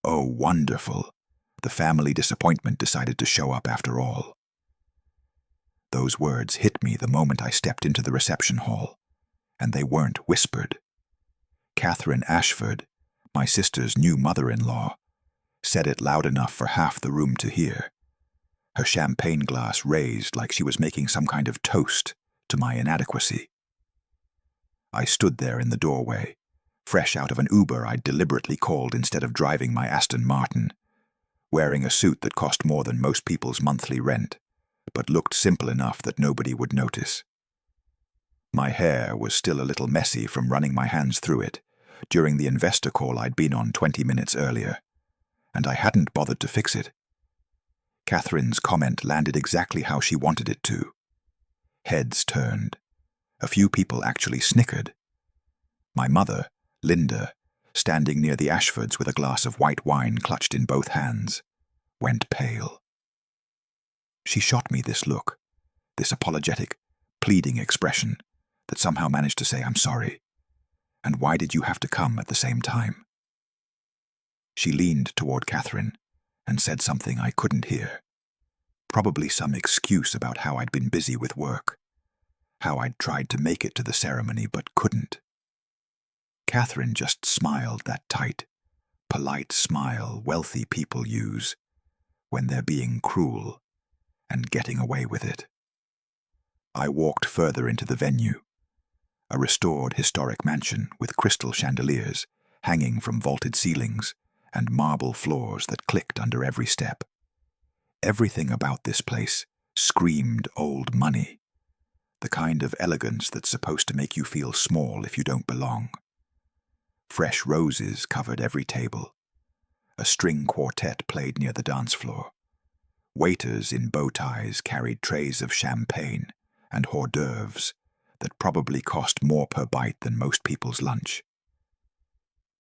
Oh, wonderful. The family disappointment decided to show up after all. Those words hit me the moment I stepped into the reception hall, and they weren't whispered. Catherine Ashford, my sister's new mother-in-law, said it loud enough for half the room to hear, her champagne glass raised like she was making some kind of toast to my inadequacy. I stood there in the doorway, fresh out of an Uber I'd deliberately called instead of driving my Aston Martin, wearing a suit that cost more than most people's monthly rent, but looked simple enough that nobody would notice. My hair was still a little messy from running my hands through it during the investor call I'd been on 20 minutes earlier, and I hadn't bothered to fix it. Catherine's comment landed exactly how she wanted it to. Heads turned. A few people actually snickered. My mother, Linda, standing near the Ashfords with a glass of white wine clutched in both hands, went pale. She shot me this look, this apologetic, pleading expression that somehow managed to say, "I'm sorry. And why did you have to come at the same time?" She leaned toward Catherine and said something I couldn't hear. Probably some excuse about how I'd been busy with work, how I'd tried to make it to the ceremony but couldn't. Catherine just smiled that tight, polite smile wealthy people use when they're being cruel and getting away with it. I walked further into the venue, a restored historic mansion with crystal chandeliers hanging from vaulted ceilings and marble floors that clicked under every step. Everything about this place screamed old money, the kind of elegance that's supposed to make you feel small if you don't belong. Fresh roses covered every table. A string quartet played near the dance floor. Waiters in bow ties carried trays of champagne and hors d'oeuvres that probably cost more per bite than most people's lunch.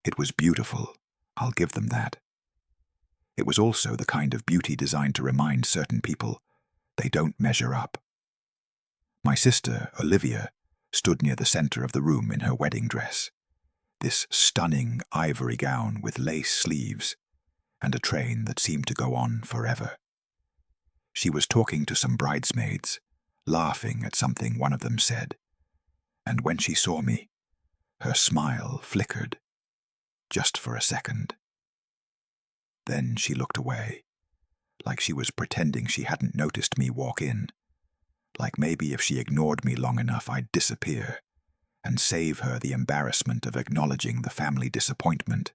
It was beautiful, I'll give them that. It was also the kind of beauty designed to remind certain people they don't measure up. My sister, Olivia, stood near the center of the room in her wedding dress, this stunning ivory gown with lace sleeves and a train that seemed to go on forever. She was talking to some bridesmaids, laughing at something one of them said, and when she saw me, her smile flickered, just for a second. Then she looked away, like she was pretending she hadn't noticed me walk in, like maybe if she ignored me long enough I'd disappear and save her the embarrassment of acknowledging the family disappointment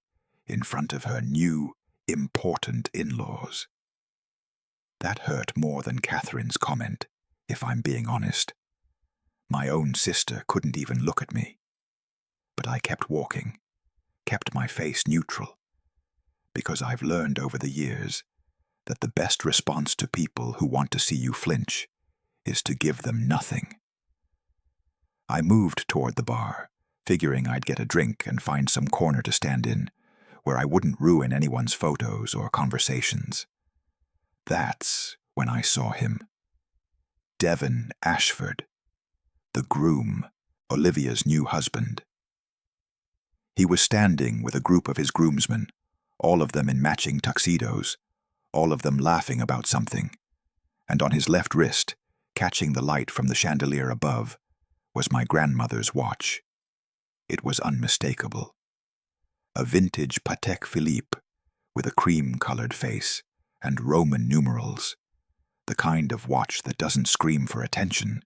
in front of her new, important in-laws. That hurt more than Catherine's comment, if I'm being honest. My own sister couldn't even look at me. But I kept walking, kept my face neutral, because I've learned over the years that the best response to people who want to see you flinch is to give them nothing. I moved toward the bar, figuring I'd get a drink and find some corner to stand in, where I wouldn't ruin anyone's photos or conversations. That's when I saw him. Devon Ashford, the groom, Olivia's new husband. He was standing with a group of his groomsmen, all of them in matching tuxedos, all of them laughing about something, and on his left wrist, catching the light from the chandelier above, was my grandmother's watch. It was unmistakable. A vintage Patek Philippe with a cream-colored face and Roman numerals, the kind of watch that doesn't scream for attention,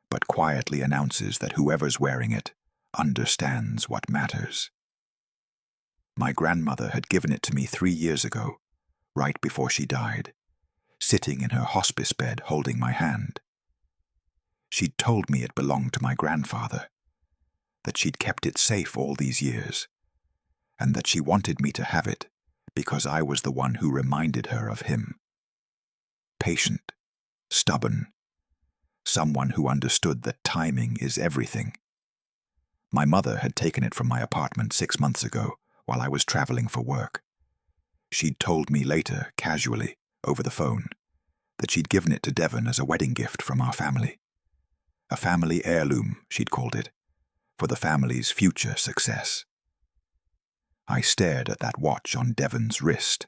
but quietly announces that whoever's wearing it understands what matters. My grandmother had given it to me 3 years ago, right before she died, sitting in her hospice bed holding my hand. She'd told me it belonged to my grandfather, that she'd kept it safe all these years, and that she wanted me to have it because I was the one who reminded her of him. Patient, stubborn, someone who understood that timing is everything. My mother had taken it from my apartment 6 months ago while I was traveling for work. She'd told me later, casually, over the phone, that she'd given it to Devon as a wedding gift from our family. A family heirloom, she'd called it, for the family's future success. I stared at that watch on Devon's wrist,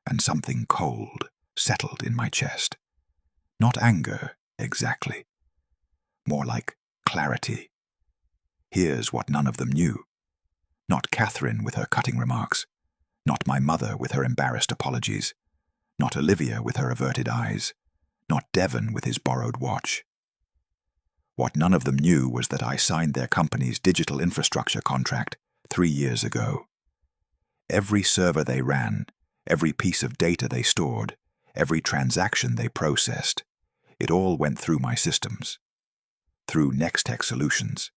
and something cold settled in my chest. Not anger, exactly. More like clarity. Here's what none of them knew. Not Catherine with her cutting remarks. Not my mother with her embarrassed apologies. Not Olivia with her averted eyes. Not Devon with his borrowed watch. What none of them knew was that I signed their company's digital infrastructure contract 3 years ago. Every server they ran, every piece of data they stored, every transaction they processed, it all went through my systems. Through Nextech Solutions,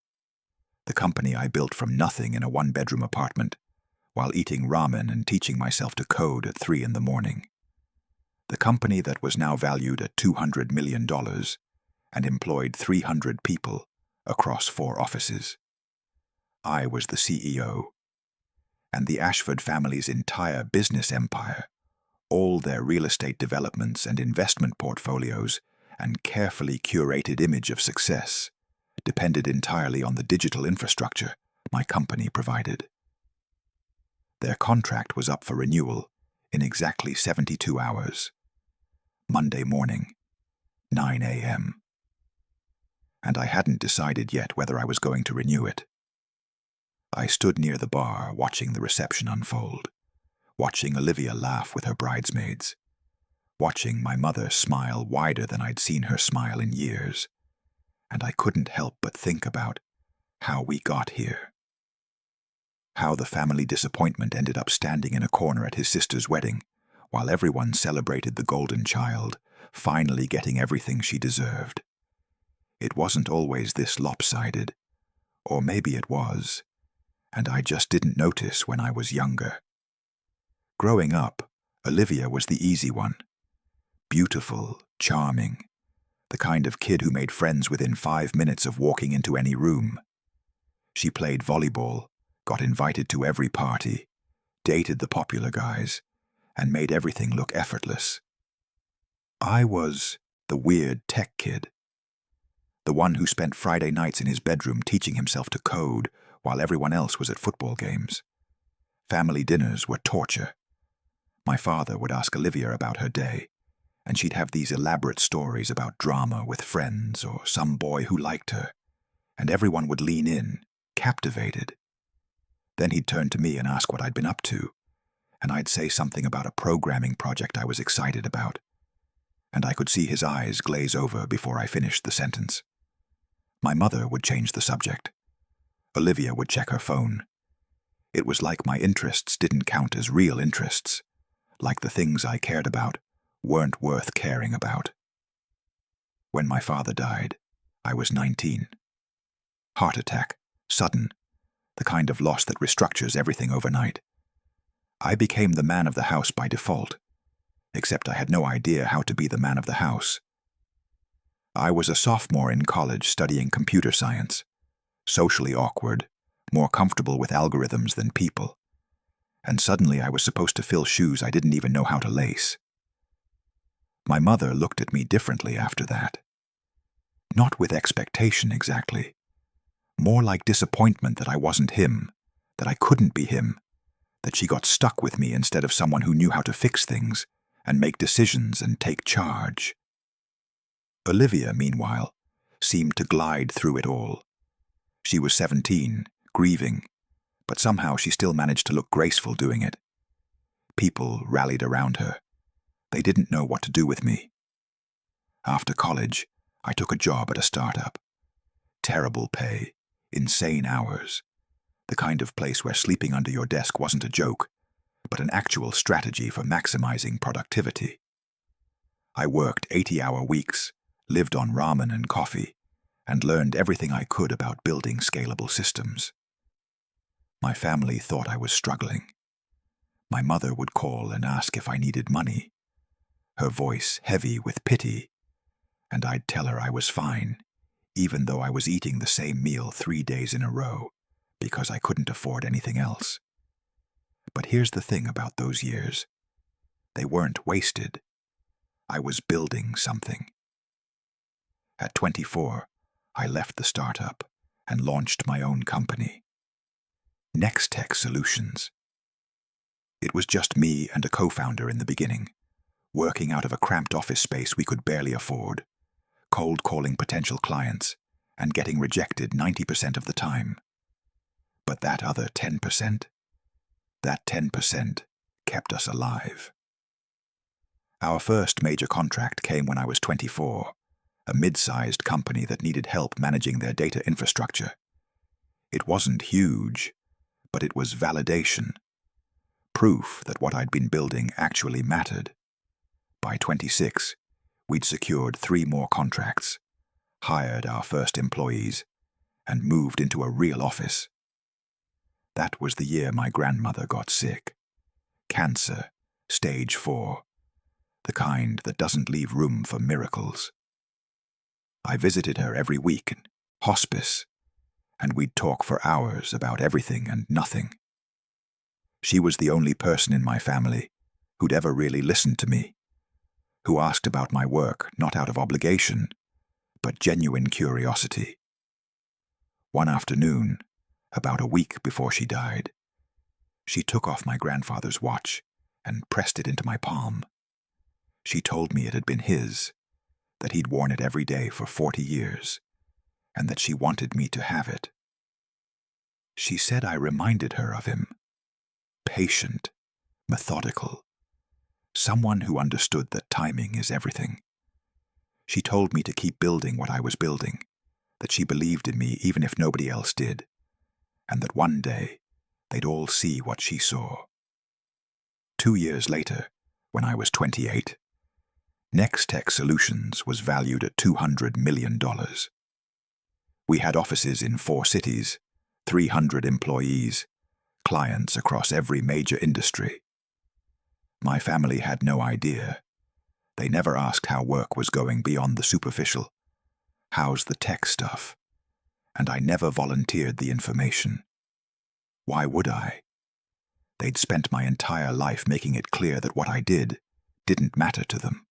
the company I built from nothing in a one-bedroom apartment, while eating ramen and teaching myself to code at 3 in the morning. The company that was now valued at $200 million and employed 300 people across 4 offices. I was the CEO, and the Ashford family's entire business empire, all their real estate developments and investment portfolios, and carefully curated image of success, depended entirely on the digital infrastructure my company provided. Their contract was up for renewal in exactly 72 hours. Monday morning, 9 a.m. And I hadn't decided yet whether I was going to renew it. I stood near the bar watching the reception unfold, watching Olivia laugh with her bridesmaids, watching my mother smile wider than I'd seen her smile in years, and I couldn't help but think about how we got here. How the family disappointment ended up standing in a corner at his sister's wedding, while everyone celebrated the golden child, finally getting everything she deserved. It wasn't always this lopsided, or maybe it was, and I just didn't notice when I was younger. Growing up, Olivia was the easy one. Beautiful, charming, the kind of kid who made friends within 5 minutes of walking into any room. She played volleyball, got invited to every party, dated the popular guys, and made everything look effortless. I was the weird tech kid. The one who spent Friday nights in his bedroom teaching himself to code while everyone else was at football games. Family dinners were torture. My father would ask Olivia about her day, and she'd have these elaborate stories about drama with friends or some boy who liked her, and everyone would lean in, captivated. Then he'd turn to me and ask what I'd been up to, and I'd say something about a programming project I was excited about, and I could see his eyes glaze over before I finished the sentence. My mother would change the subject. Olivia would check her phone. It was like my interests didn't count as real interests, like the things I cared about weren't worth caring about. When my father died, I was 19. Heart attack, sudden, the kind of loss that restructures everything overnight. I became the man of the house by default, except I had no idea how to be the man of the house. I was a sophomore in college studying computer science, socially awkward, more comfortable with algorithms than people, and suddenly I was supposed to fill shoes I didn't even know how to lace. My mother looked at me differently after that. Not with expectation exactly, more like disappointment that I wasn't him, that I couldn't be him, that she got stuck with me instead of someone who knew how to fix things and make decisions and take charge. Olivia, meanwhile, seemed to glide through it all. She was 17, grieving, but somehow she still managed to look graceful doing it. People rallied around her. They didn't know what to do with me. After college, I took a job at a startup. Terrible pay, insane hours, the kind of place where sleeping under your desk wasn't a joke, but an actual strategy for maximizing productivity. I worked 80-hour weeks, lived on ramen and coffee, and learned everything I could about building scalable systems. My family thought I was struggling. My mother would call and ask if I needed money, her voice heavy with pity, and I'd tell her I was fine, even though I was eating the same meal 3 days in a row, because I couldn't afford anything else. But here's the thing about those years. They weren't wasted. I was building something. At 24, I left the startup and launched my own company, Nextech Solutions. It was just me and a co-founder in the beginning, working out of a cramped office space we could barely afford, cold calling potential clients, and getting rejected 90% of the time. But that other 10%? That 10% kept us alive. Our first major contract came when I was 24, a mid-sized company that needed help managing their data infrastructure. It wasn't huge, but it was validation, proof that what I'd been building actually mattered. By 26, we'd secured 3 more contracts, hired our first employees, and moved into a real office. That was the year my grandmother got sick. Cancer, stage 4, the kind that doesn't leave room for miracles. I visited her every week in hospice, and we'd talk for hours about everything and nothing. She was the only person in my family who'd ever really listened to me, who asked about my work not out of obligation, but genuine curiosity. One afternoon, about a week before she died, she took off my grandfather's watch and pressed it into my palm. She told me it had been his, that he'd worn it every day for 40 years, and that she wanted me to have it. She said I reminded her of him. Patient, methodical, someone who understood that timing is everything. She told me to keep building what I was building, that she believed in me even if nobody else did, and that one day they'd all see what she saw. 2 years later, when I was 28, Nextech Solutions was valued at $200 million. We had offices in 4 cities, 300 employees, clients across every major industry. My family had no idea. They never asked how work was going beyond the superficial. How's the tech stuff? And I never volunteered the information. Why would I? They'd spent my entire life making it clear that what I did didn't matter to them.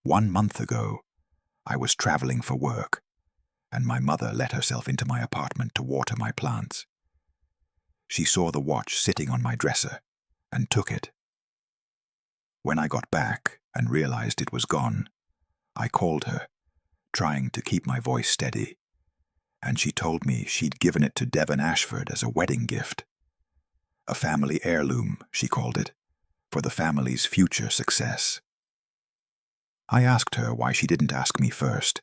1 month ago, I was traveling for work, and my mother let herself into my apartment to water my plants. She saw the watch sitting on my dresser and took it. When I got back and realized it was gone, I called her, trying to keep my voice steady, and she told me she'd given it to Devon Ashford as a wedding gift. A family heirloom, she called it, for the family's future success. I asked her why she didn't ask me first,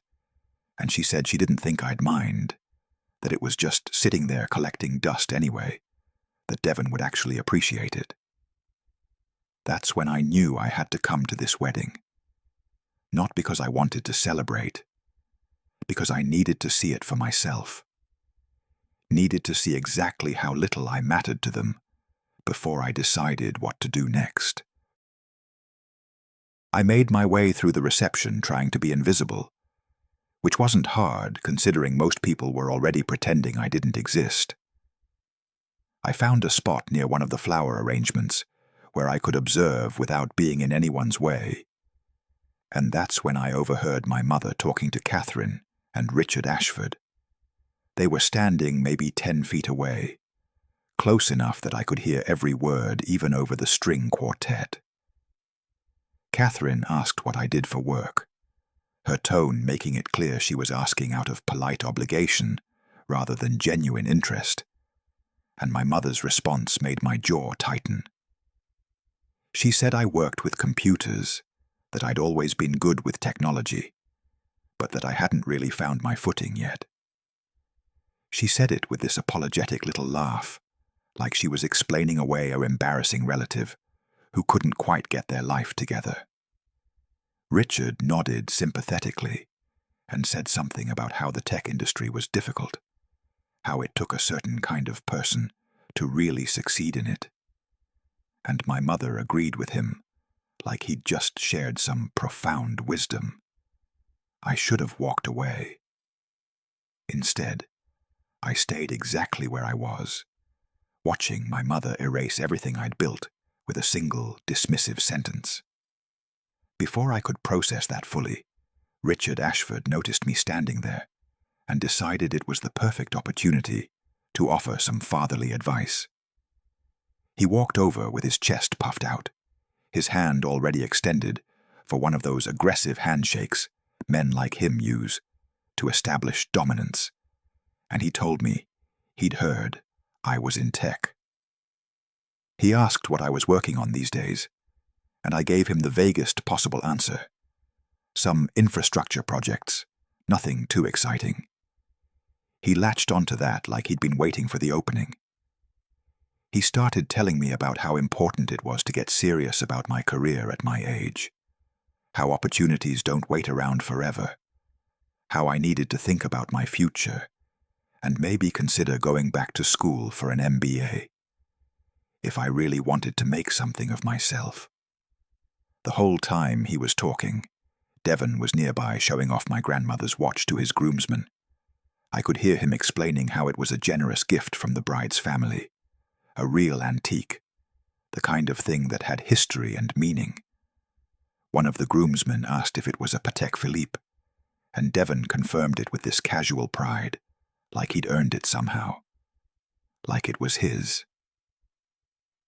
and she said she didn't think I'd mind, that it was just sitting there collecting dust anyway, that Devon would actually appreciate it. That's when I knew I had to come to this wedding. Not because I wanted to celebrate, because I needed to see it for myself. Needed to see exactly how little I mattered to them before I decided what to do next. I made my way through the reception trying to be invisible, which wasn't hard considering most people were already pretending I didn't exist. I found a spot near one of the flower arrangements where I could observe without being in anyone's way. And that's when I overheard my mother talking to Catherine and Richard Ashford. They were standing maybe 10 feet away, close enough that I could hear every word even over the string quartet. Catherine asked what I did for work, her tone making it clear she was asking out of polite obligation rather than genuine interest, and my mother's response made my jaw tighten. She said I worked with computers, that I'd always been good with technology, but that I hadn't really found my footing yet. She said it with this apologetic little laugh, like she was explaining away her embarrassing relative who couldn't quite get their life together. Richard nodded sympathetically and said something about how the tech industry was difficult, how it took a certain kind of person to really succeed in it. And my mother agreed with him, like he'd just shared some profound wisdom. I should have walked away. Instead, I stayed exactly where I was, watching my mother erase everything I'd built with a single dismissive sentence. Before I could process that fully, Richard Ashford noticed me standing there and decided it was the perfect opportunity to offer some fatherly advice. He walked over with his chest puffed out, his hand already extended for one of those aggressive handshakes men like him use to establish dominance, and he told me he'd heard I was in tech. He asked what I was working on these days, and I gave him the vaguest possible answer. Some infrastructure projects, nothing too exciting. He latched onto that like he'd been waiting for the opening. He started telling me about how important it was to get serious about my career at my age, how opportunities don't wait around forever, how I needed to think about my future, and maybe consider going back to school for an MBA, if I really wanted to make something of myself. The whole time he was talking, Devon was nearby showing off my grandmother's watch to his groomsmen. I could hear him explaining how it was a generous gift from the bride's family, a real antique, the kind of thing that had history and meaning. One of the groomsmen asked if it was a Patek Philippe, and Devon confirmed it with this casual pride, like he'd earned it somehow, like it was his.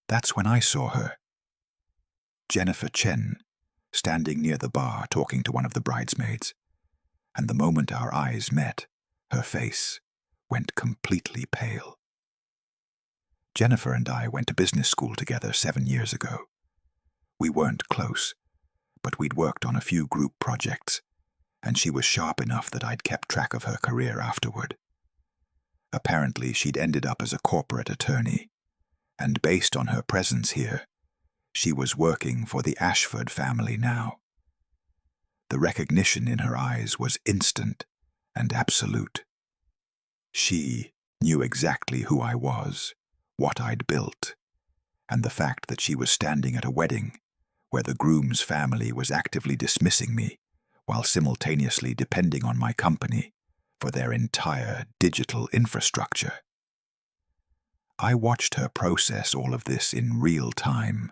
That's when I saw her. Jennifer Chen, standing near the bar talking to one of the bridesmaids, and the moment our eyes met, her face went completely pale. Jennifer and I went to business school together 7 years ago. We weren't close, but we'd worked on a few group projects, and she was sharp enough that I'd kept track of her career afterward. Apparently, she'd ended up as a corporate attorney, and based on her presence here, she was working for the Ashford family now. The recognition in her eyes was instant and absolute. She knew exactly who I was, what I'd built, and the fact that she was standing at a wedding where the groom's family was actively dismissing me while simultaneously depending on my company for their entire digital infrastructure. I watched her process all of this in real time,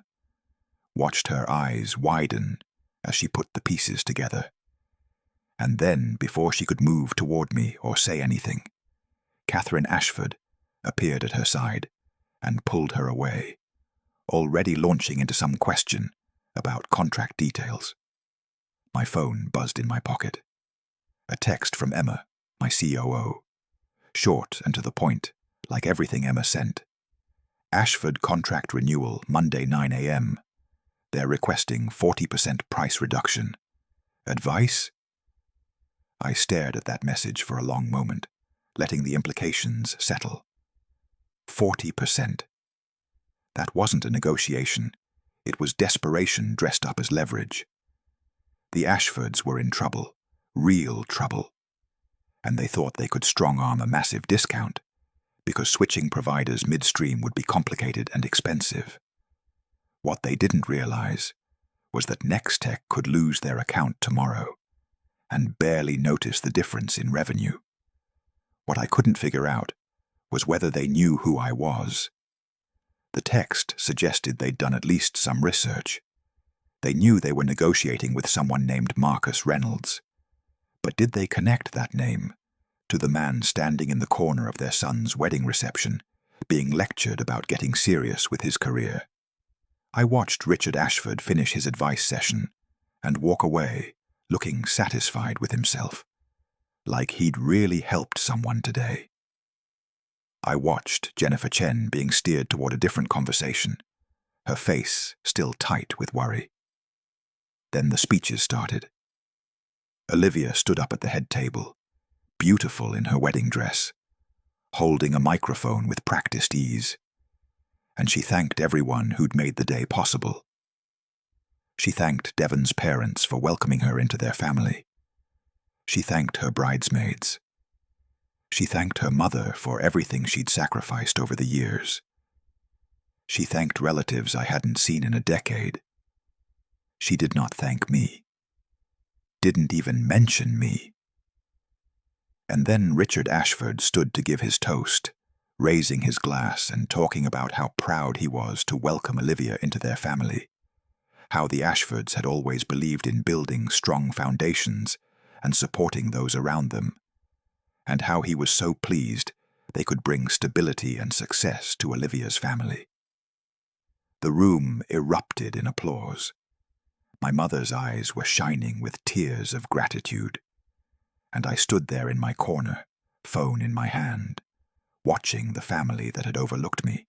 watched her eyes widen as she put the pieces together. And then, before she could move toward me or say anything, Catherine Ashford appeared at her side and pulled her away, already launching into some question about contract details. My phone buzzed in my pocket. A text from Emma, my COO. Short and to the point, like everything Emma sent. Ashford contract renewal Monday 9 a.m. They're requesting 40% price reduction. Advice? I stared at that message for a long moment, letting the implications settle. 40%. That wasn't a negotiation. It was desperation dressed up as leverage. The Ashfords were in trouble, real trouble, and they thought they could strong-arm a massive discount because switching providers midstream would be complicated and expensive. What they didn't realize was that Nextech could lose their account tomorrow and barely notice the difference in revenue. What I couldn't figure out was whether they knew who I was. The text suggested they'd done at least some research. They knew they were negotiating with someone named Marcus Reynolds. But did they connect that name to the man standing in the corner of their son's wedding reception, being lectured about getting serious with his career? I watched Richard Ashford finish his advice session and walk away, looking satisfied with himself, like he'd really helped someone today. I watched Jennifer Chen being steered toward a different conversation, her face still tight with worry. Then the speeches started. Olivia stood up at the head table, beautiful in her wedding dress, holding a microphone with practiced ease, and she thanked everyone who'd made the day possible. She thanked Devon's parents for welcoming her into their family. She thanked her bridesmaids. She thanked her mother for everything she'd sacrificed over the years. She thanked relatives I hadn't seen in a decade. She did not thank me. Didn't even mention me. And then Richard Ashford stood to give his toast, raising his glass and talking about how proud he was to welcome Olivia into their family, how the Ashfords had always believed in building strong foundations and supporting those around them, and how he was so pleased they could bring stability and success to Olivia's family. The room erupted in applause. My mother's eyes were shining with tears of gratitude, and I stood there in my corner, phone in my hand, watching the family that had overlooked me,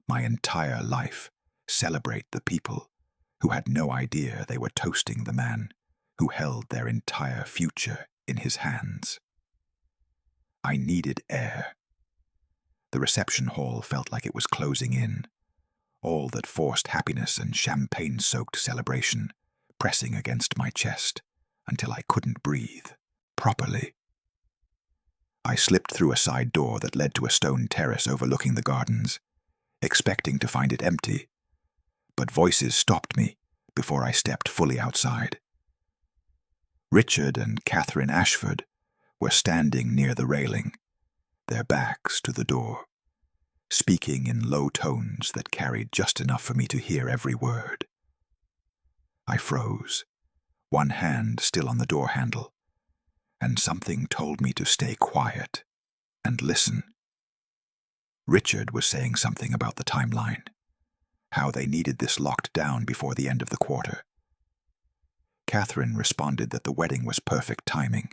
my entire life, celebrate the people who had no idea they were toasting the man who held their entire future in his hands. I needed air. The reception hall felt like it was closing in, all that forced happiness and champagne-soaked celebration pressing against my chest until I couldn't breathe properly. I slipped through a side door that led to a stone terrace overlooking the gardens, expecting to find it empty, but voices stopped me before I stepped fully outside. Richard and Catherine Ashford were standing near the railing, their backs to the door, speaking in low tones that carried just enough for me to hear every word. I froze, one hand still on the door handle, and something told me to stay quiet and listen. Richard was saying something about the timeline, how they needed this locked down before the end of the quarter. Catherine responded that the wedding was perfect timing,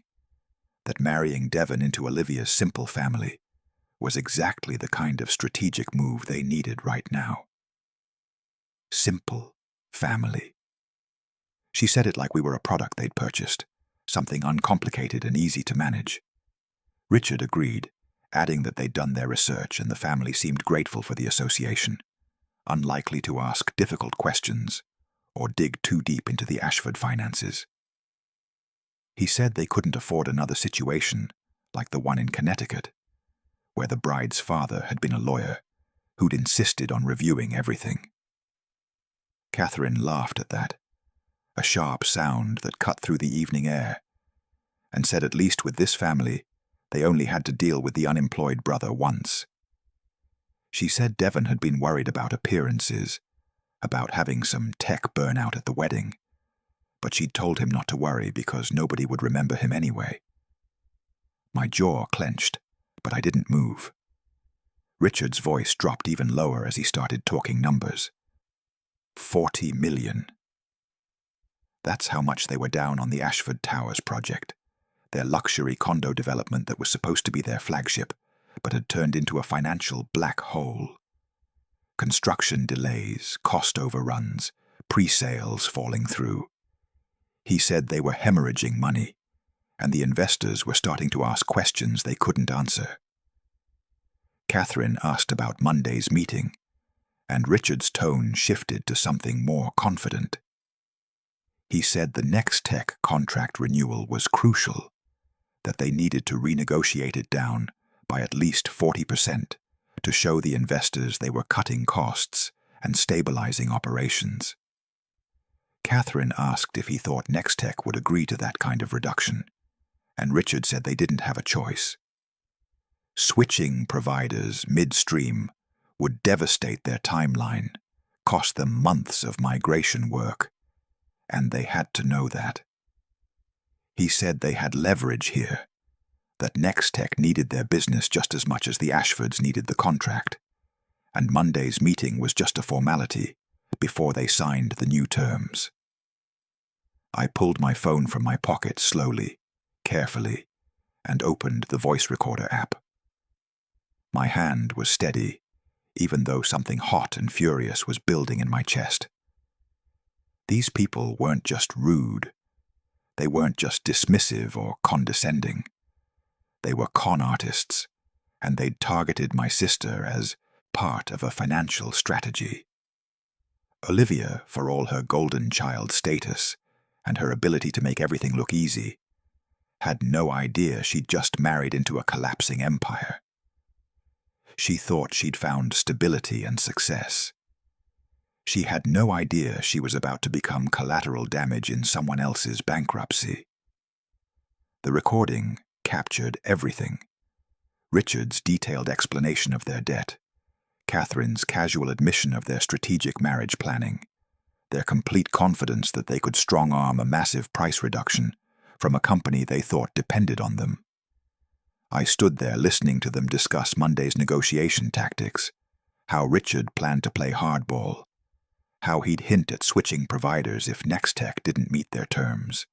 that marrying Devon into Olivia's simple family was exactly the kind of strategic move they needed right now. Simple family. She said it like we were a product they'd purchased, something uncomplicated and easy to manage. Richard agreed, adding that they'd done their research and the family seemed grateful for the association, unlikely to ask difficult questions or dig too deep into the Ashford finances. He said they couldn't afford another situation like the one in Connecticut, where the bride's father had been a lawyer who'd insisted on reviewing everything. Catherine laughed at that, a sharp sound that cut through the evening air, and said at least with this family, they only had to deal with the unemployed brother once. She said Devon had been worried about appearances, about having some tech burnout at the wedding, but she'd told him not to worry because nobody would remember him anyway. My jaw clenched, but I didn't move. Richard's voice dropped even lower as he started talking numbers. 40 million. That's how much they were down on the Ashford Towers project, their luxury condo development that was supposed to be their flagship, but had turned into a financial black hole. Construction delays, cost overruns, pre-sales falling through. He said they were hemorrhaging money, and the investors were starting to ask questions they couldn't answer. Catherine asked about Monday's meeting, and Richard's tone shifted to something more confident. He said the next tech contract renewal was crucial, that they needed to renegotiate it down by at least 40% to show the investors they were cutting costs and stabilizing operations. Catherine asked if he thought Nextech would agree to that kind of reduction, and Richard said they didn't have a choice. Switching providers midstream would devastate their timeline, cost them months of migration work, and they had to know that. He said they had leverage here, that Nextech needed their business just as much as the Ashfords needed the contract, and Monday's meeting was just a formality before they signed the new terms. I pulled my phone from my pocket slowly, carefully, and opened the voice recorder app. My hand was steady, even though something hot and furious was building in my chest. These people weren't just rude. They weren't just dismissive or condescending. They were con artists, and they'd targeted my sister as part of a financial strategy. Olivia, for all her golden child status and her ability to make everything look easy, had no idea she'd just married into a collapsing empire. She thought she'd found stability and success. She had no idea she was about to become collateral damage in someone else's bankruptcy. The recording captured everything. Richard's detailed explanation of their debt, Catherine's casual admission of their strategic marriage planning, their complete confidence that they could strong-arm a massive price reduction from a company they thought depended on them. I stood there listening to them discuss Monday's negotiation tactics, how Richard planned to play hardball, how he'd hint at switching providers if Nextech didn't meet their terms.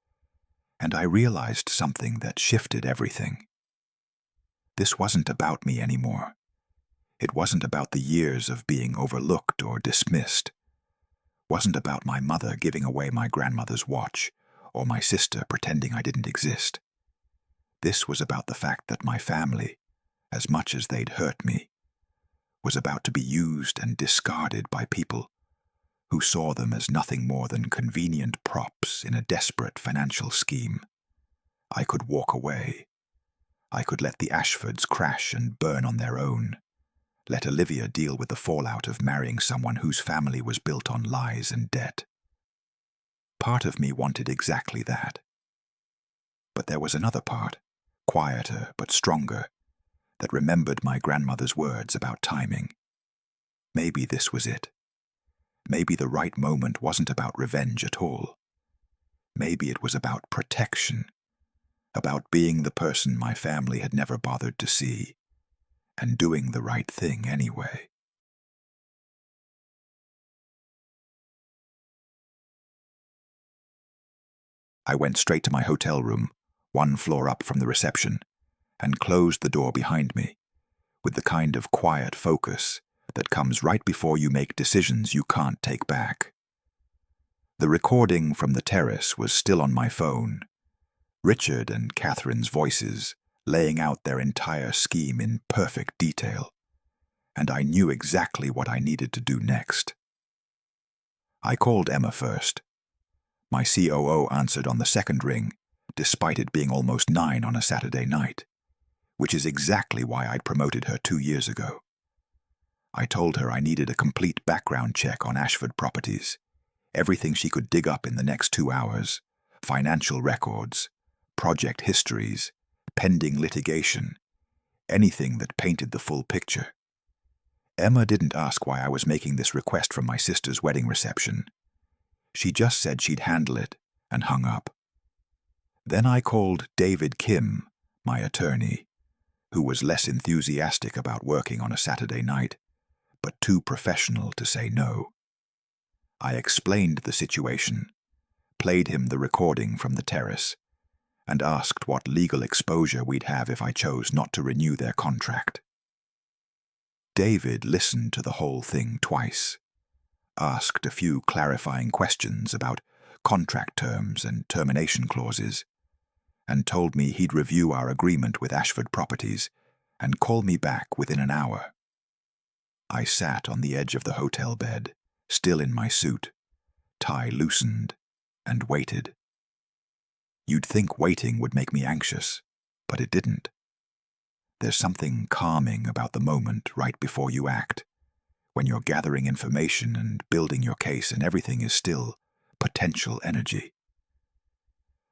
And I realized something that shifted everything. This wasn't about me anymore. It wasn't about the years of being overlooked or dismissed. Wasn't about my mother giving away my grandmother's watch, or my sister pretending I didn't exist. This was about the fact that my family, as much as they'd hurt me, was about to be used and discarded by people who saw them as nothing more than convenient props in a desperate financial scheme. I could walk away. I could let the Ashfords crash and burn on their own. Let Olivia deal with the fallout of marrying someone whose family was built on lies and debt. Part of me wanted exactly that. But there was another part, quieter but stronger, that remembered my grandmother's words about timing. Maybe this was it. Maybe the right moment wasn't about revenge at all. Maybe it was about protection, about being the person my family had never bothered to see, and doing the right thing anyway. I went straight to my hotel room, one floor up from the reception, and closed the door behind me, with the kind of quiet focus that comes right before you make decisions you can't take back. The recording from the terrace was still on my phone, Richard and Catherine's voices laying out their entire scheme in perfect detail, and I knew exactly what I needed to do next. I called Emma first. My COO answered on the second ring, despite it being almost 9 on a Saturday night, which is exactly why I'd promoted her 2 years ago. I told her I needed a complete background check on Ashford properties, everything she could dig up in the next 2 hours, financial records, project histories, pending litigation, anything that painted the full picture. Emma didn't ask why I was making this request from my sister's wedding reception. She just said she'd handle it and hung up. Then I called David Kim, my attorney, who was less enthusiastic about working on a Saturday night, but too professional to say no. I explained the situation, played him the recording from the terrace, and asked what legal exposure we'd have if I chose not to renew their contract. David listened to the whole thing twice, asked a few clarifying questions about contract terms and termination clauses, and told me he'd review our agreement with Ashford Properties and call me back within an hour. I sat on the edge of the hotel bed, still in my suit, tie loosened, and waited. You'd think waiting would make me anxious, but it didn't. There's something calming about the moment right before you act, when you're gathering information and building your case and everything is still potential energy.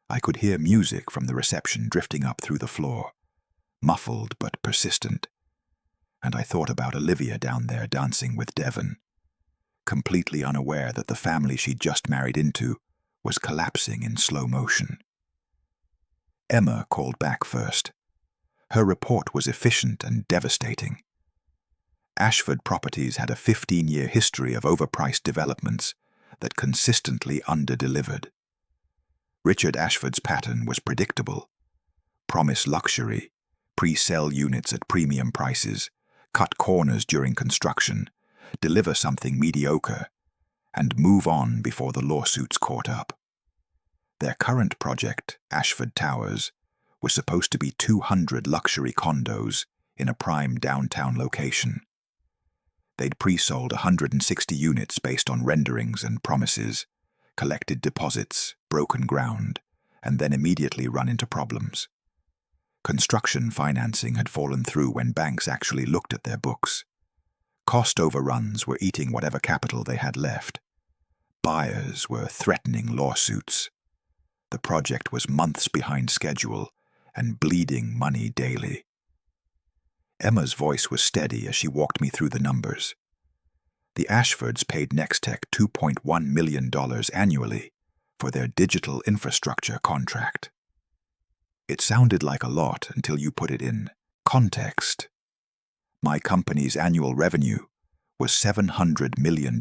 I could hear music from the reception drifting up through the floor, muffled but persistent, and I thought about Olivia down there dancing with Devon, completely unaware that the family she'd just married into was collapsing in slow motion. Emma called back first. Her report was efficient and devastating. Ashford Properties had a 15-year history of overpriced developments that consistently underdelivered. Richard Ashford's pattern was predictable. Promise luxury, pre-sell units at premium prices, cut corners during construction, deliver something mediocre, and move on before the lawsuits caught up. Their current project, Ashford Towers, was supposed to be 200 luxury condos in a prime downtown location. They'd pre-sold 160 units based on renderings and promises, collected deposits, broken ground, and then immediately run into problems. Construction financing had fallen through when banks actually looked at their books. Cost overruns were eating whatever capital they had left. Buyers were threatening lawsuits. The project was months behind schedule and bleeding money daily. Emma's voice was steady as she walked me through the numbers. The Ashfords paid Nextech $2.1 million annually for their digital infrastructure contract. It sounded like a lot until you put it in context. My company's annual revenue was $700 million.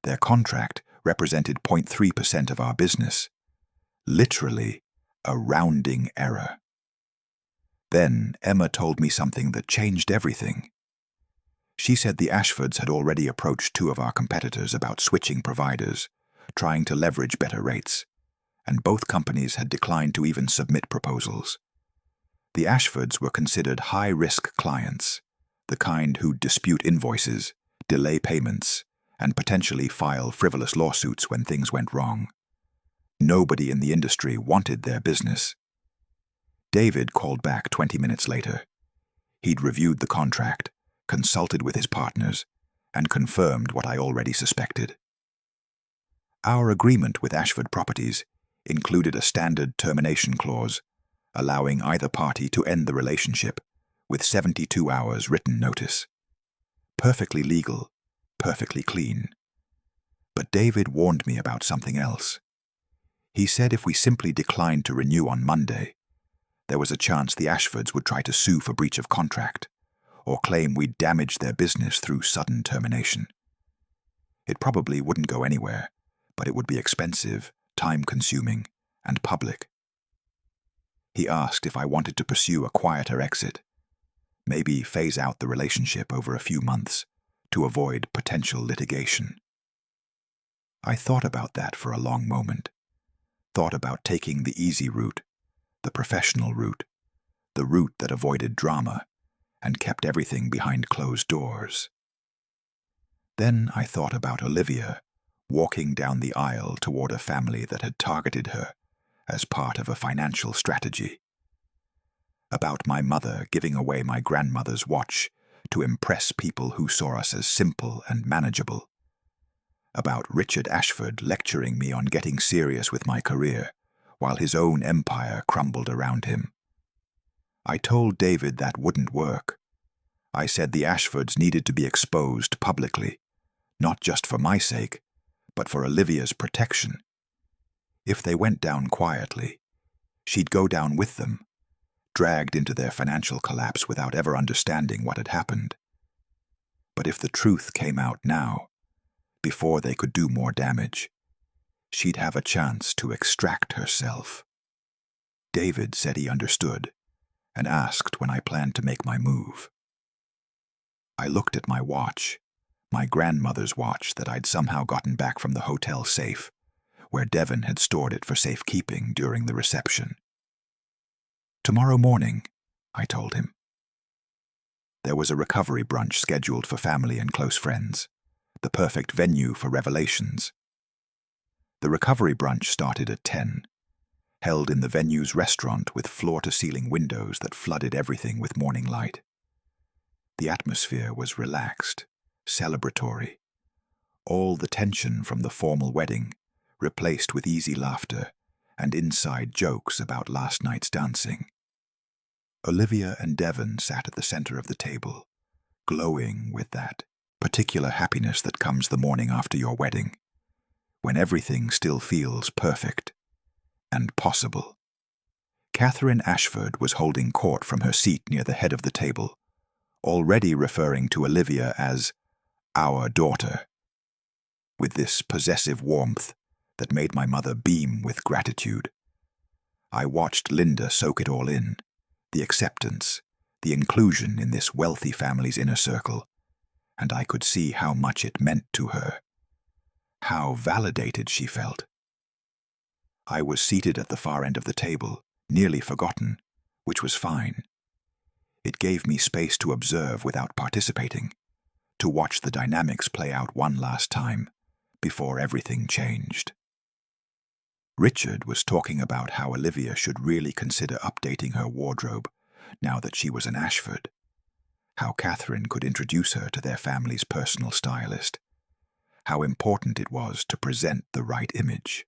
Their contract represented 0.3% of our business. Literally, a rounding error. Then Emma told me something that changed everything. She said the Ashfords had already approached 2 of our competitors about switching providers, trying to leverage better rates, and both companies had declined to even submit proposals. The Ashfords were considered high-risk clients, the kind who'd dispute invoices, delay payments, and potentially file frivolous lawsuits when things went wrong. Nobody in the industry wanted their business. David called back 20 minutes later. He'd reviewed the contract, consulted with his partners, and confirmed what I already suspected. Our agreement with Ashford Properties included a standard termination clause, allowing either party to end the relationship with 72 hours written notice. Perfectly legal, perfectly clean. But David warned me about something else. He said if we simply declined to renew on Monday, there was a chance the Ashfords would try to sue for breach of contract, or claim we'd damaged their business through sudden termination. It probably wouldn't go anywhere, but it would be expensive, time-consuming, and public. He asked if I wanted to pursue a quieter exit, maybe phase out the relationship over a few months to avoid potential litigation. I thought about that for a long moment, thought about taking the easy route, the professional route, the route that avoided drama and kept everything behind closed doors. Then I thought about Olivia walking down the aisle toward a family that had targeted her as part of a financial strategy. About my mother giving away my grandmother's watch to impress people who saw us as simple and manageable. About Richard Ashford lecturing me on getting serious with my career while his own empire crumbled around him. I told David that wouldn't work. I said the Ashfords needed to be exposed publicly, not just for my sake, but for Olivia's protection. If they went down quietly, she'd go down with them, dragged into their financial collapse without ever understanding what had happened. But if the truth came out now, before they could do more damage, she'd have a chance to extract herself. David said he understood, and asked when I planned to make my move. I looked at my watch, my grandmother's watch that I'd somehow gotten back from the hotel safe, where Devon had stored it for safekeeping during the reception. "Tomorrow morning," I told him. There was a recovery brunch scheduled for family and close friends, the perfect venue for revelations. The recovery brunch started at 10, held in the venue's restaurant with floor-to-ceiling windows that flooded everything with morning light. The atmosphere was relaxed, celebratory. All the tension from the formal wedding replaced with easy laughter and inside jokes about last night's dancing. Olivia and Devon sat at the center of the table, glowing with that particular happiness that comes the morning after your wedding, when everything still feels perfect and possible. Catherine Ashford was holding court from her seat near the head of the table, already referring to Olivia as our daughter, with this possessive warmth that made my mother beam with gratitude. I watched Linda soak it all in, the acceptance, the inclusion in this wealthy family's inner circle, and I could see how much it meant to her, how validated she felt. I was seated at the far end of the table, nearly forgotten, which was fine. It gave me space to observe without participating, to watch the dynamics play out one last time before everything changed. Richard was talking about how Olivia should really consider updating her wardrobe now that she was an Ashford, how Catherine could introduce her to their family's personal stylist, how important it was to present the right image.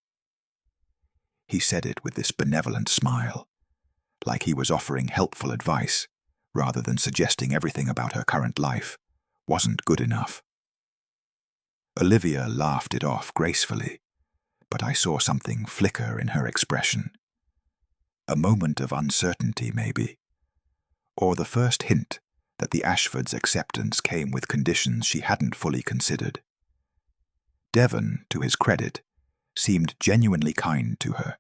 He said it with this benevolent smile, like he was offering helpful advice, rather than suggesting everything about her current life wasn't good enough. Olivia laughed it off gracefully, but I saw something flicker in her expression. A moment of uncertainty, maybe, or the first hint that the Ashfords' acceptance came with conditions she hadn't fully considered. Devon, to his credit, seemed genuinely kind to her.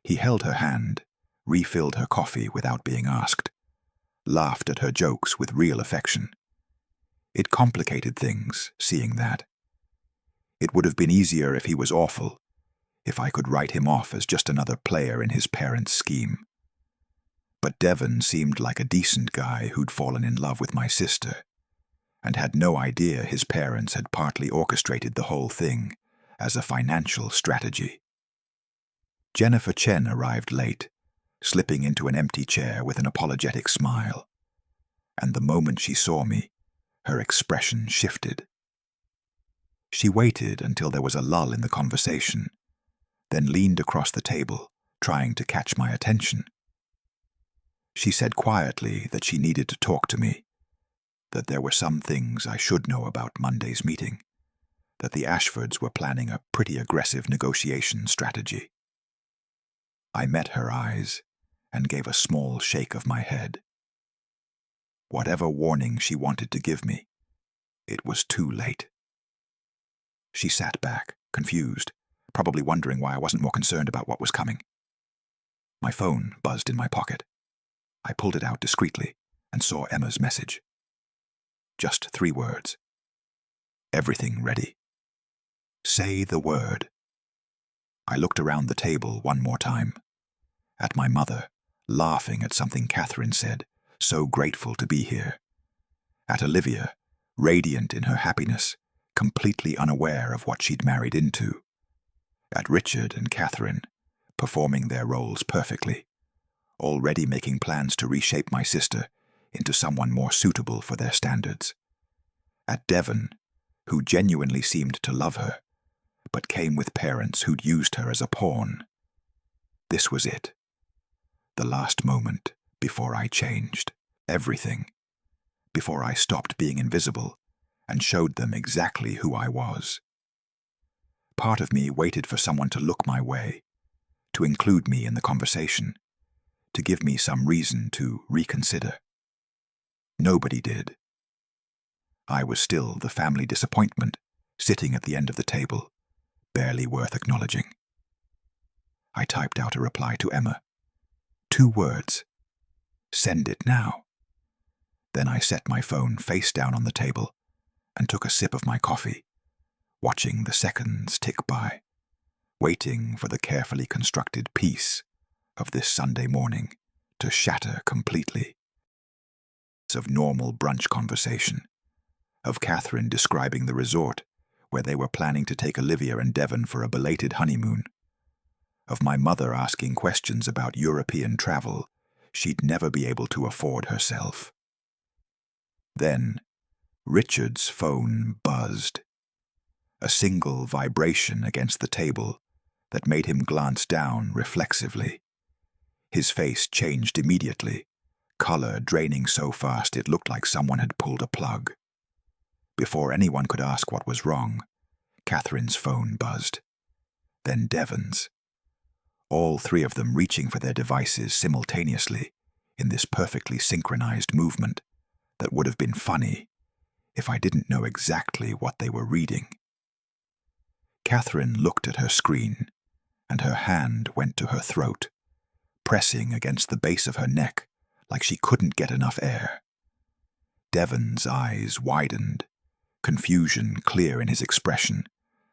He held her hand, refilled her coffee without being asked, laughed at her jokes with real affection. It complicated things, seeing that. It would have been easier if he was awful, if I could write him off as just another player in his parents' scheme. But Devon seemed like a decent guy who'd fallen in love with my sister, and had no idea his parents had partly orchestrated the whole thing as a financial strategy. Jennifer Chen arrived late, slipping into an empty chair with an apologetic smile, and the moment she saw me, her expression shifted. She waited until there was a lull in the conversation, then leaned across the table, trying to catch my attention. She said quietly that she needed to talk to me, that there were some things I should know about Monday's meeting, that the Ashfords were planning a pretty aggressive negotiation strategy. I met her eyes and gave a small shake of my head. Whatever warning she wanted to give me, it was too late. She sat back, confused, probably wondering why I wasn't more concerned about what was coming. My phone buzzed in my pocket. I pulled it out discreetly and saw Emma's message. Just 3 words. Everything ready. Say the word. I looked around the table one more time. At my mother, laughing at something Catherine said, so grateful to be here. At Olivia, radiant in her happiness, completely unaware of what she'd married into. At Richard and Catherine, performing their roles perfectly, already making plans to reshape my sister into someone more suitable for their standards. At Devon, who genuinely seemed to love her, but came with parents who'd used her as a pawn. This was it. The last moment before I changed everything, before I stopped being invisible and showed them exactly who I was. Part of me waited for someone to look my way, to include me in the conversation, to give me some reason to reconsider. Nobody did. I was still the family disappointment, sitting at the end of the table, barely worth acknowledging. I typed out a reply to Emma. 2 words. Send it now. Then I set my phone face down on the table and took a sip of my coffee, watching the seconds tick by, waiting for the carefully constructed peace of this Sunday morning to shatter completely. Of normal brunch conversation, of Catherine describing the resort where they were planning to take Olivia and Devon for a belated honeymoon, of my mother asking questions about European travel she'd never be able to afford herself. Then, Richard's phone buzzed. A single vibration against the table that made him glance down reflexively. His face changed immediately, color draining so fast it looked like someone had pulled a plug. Before anyone could ask what was wrong, Catherine's phone buzzed. Then Devon's. All 3 of them reaching for their devices simultaneously in this perfectly synchronized movement that would have been funny if I didn't know exactly what they were reading. Catherine looked at her screen, and her hand went to her throat, pressing against the base of her neck like she couldn't get enough air. Devon's eyes widened, confusion clear in his expression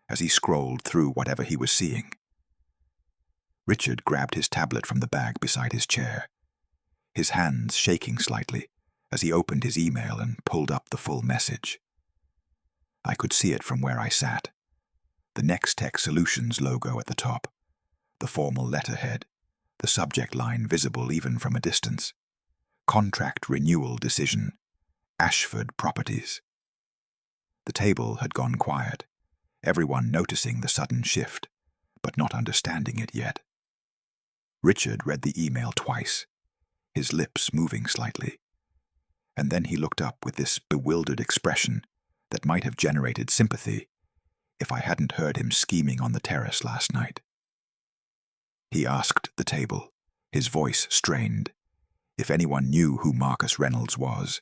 as he scrolled through whatever he was seeing. Richard grabbed his tablet from the bag beside his chair, his hands shaking slightly as he opened his email and pulled up the full message. I could see it from where I sat. The Nextech Solutions logo at the top, the formal letterhead, the subject line visible even from a distance. Contract renewal decision, Ashford Properties. The table had gone quiet, everyone noticing the sudden shift, but not understanding it yet. Richard read the email twice, his lips moving slightly, and then he looked up with this bewildered expression that might have generated sympathy if I hadn't heard him scheming on the terrace last night. He asked the table, his voice strained, if anyone knew who Marcus Reynolds was.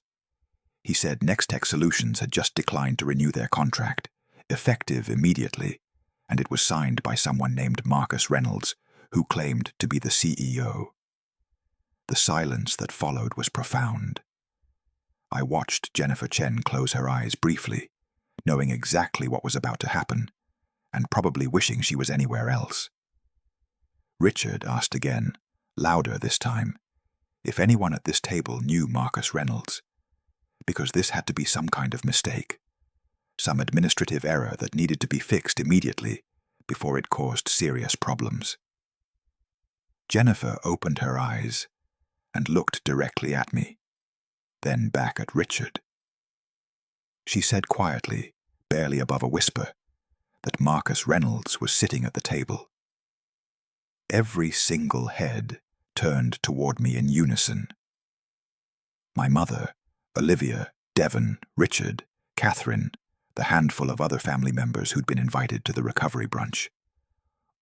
He said Nextech Solutions had just declined to renew their contract, effective immediately, and it was signed by someone named Marcus Reynolds, who claimed to be the CEO. The silence that followed was profound. I watched Jennifer Chen close her eyes briefly, knowing exactly what was about to happen, and probably wishing she was anywhere else. Richard asked again, louder this time, if anyone at this table knew Marcus Reynolds, because this had to be some kind of mistake, some administrative error that needed to be fixed immediately before it caused serious problems. Jennifer opened her eyes and looked directly at me, then back at Richard. She said quietly, barely above a whisper, that Marcus Reynolds was sitting at the table. Every single head turned toward me in unison. My mother, Olivia, Devon, Richard, Catherine, the handful of other family members who'd been invited to the recovery brunch,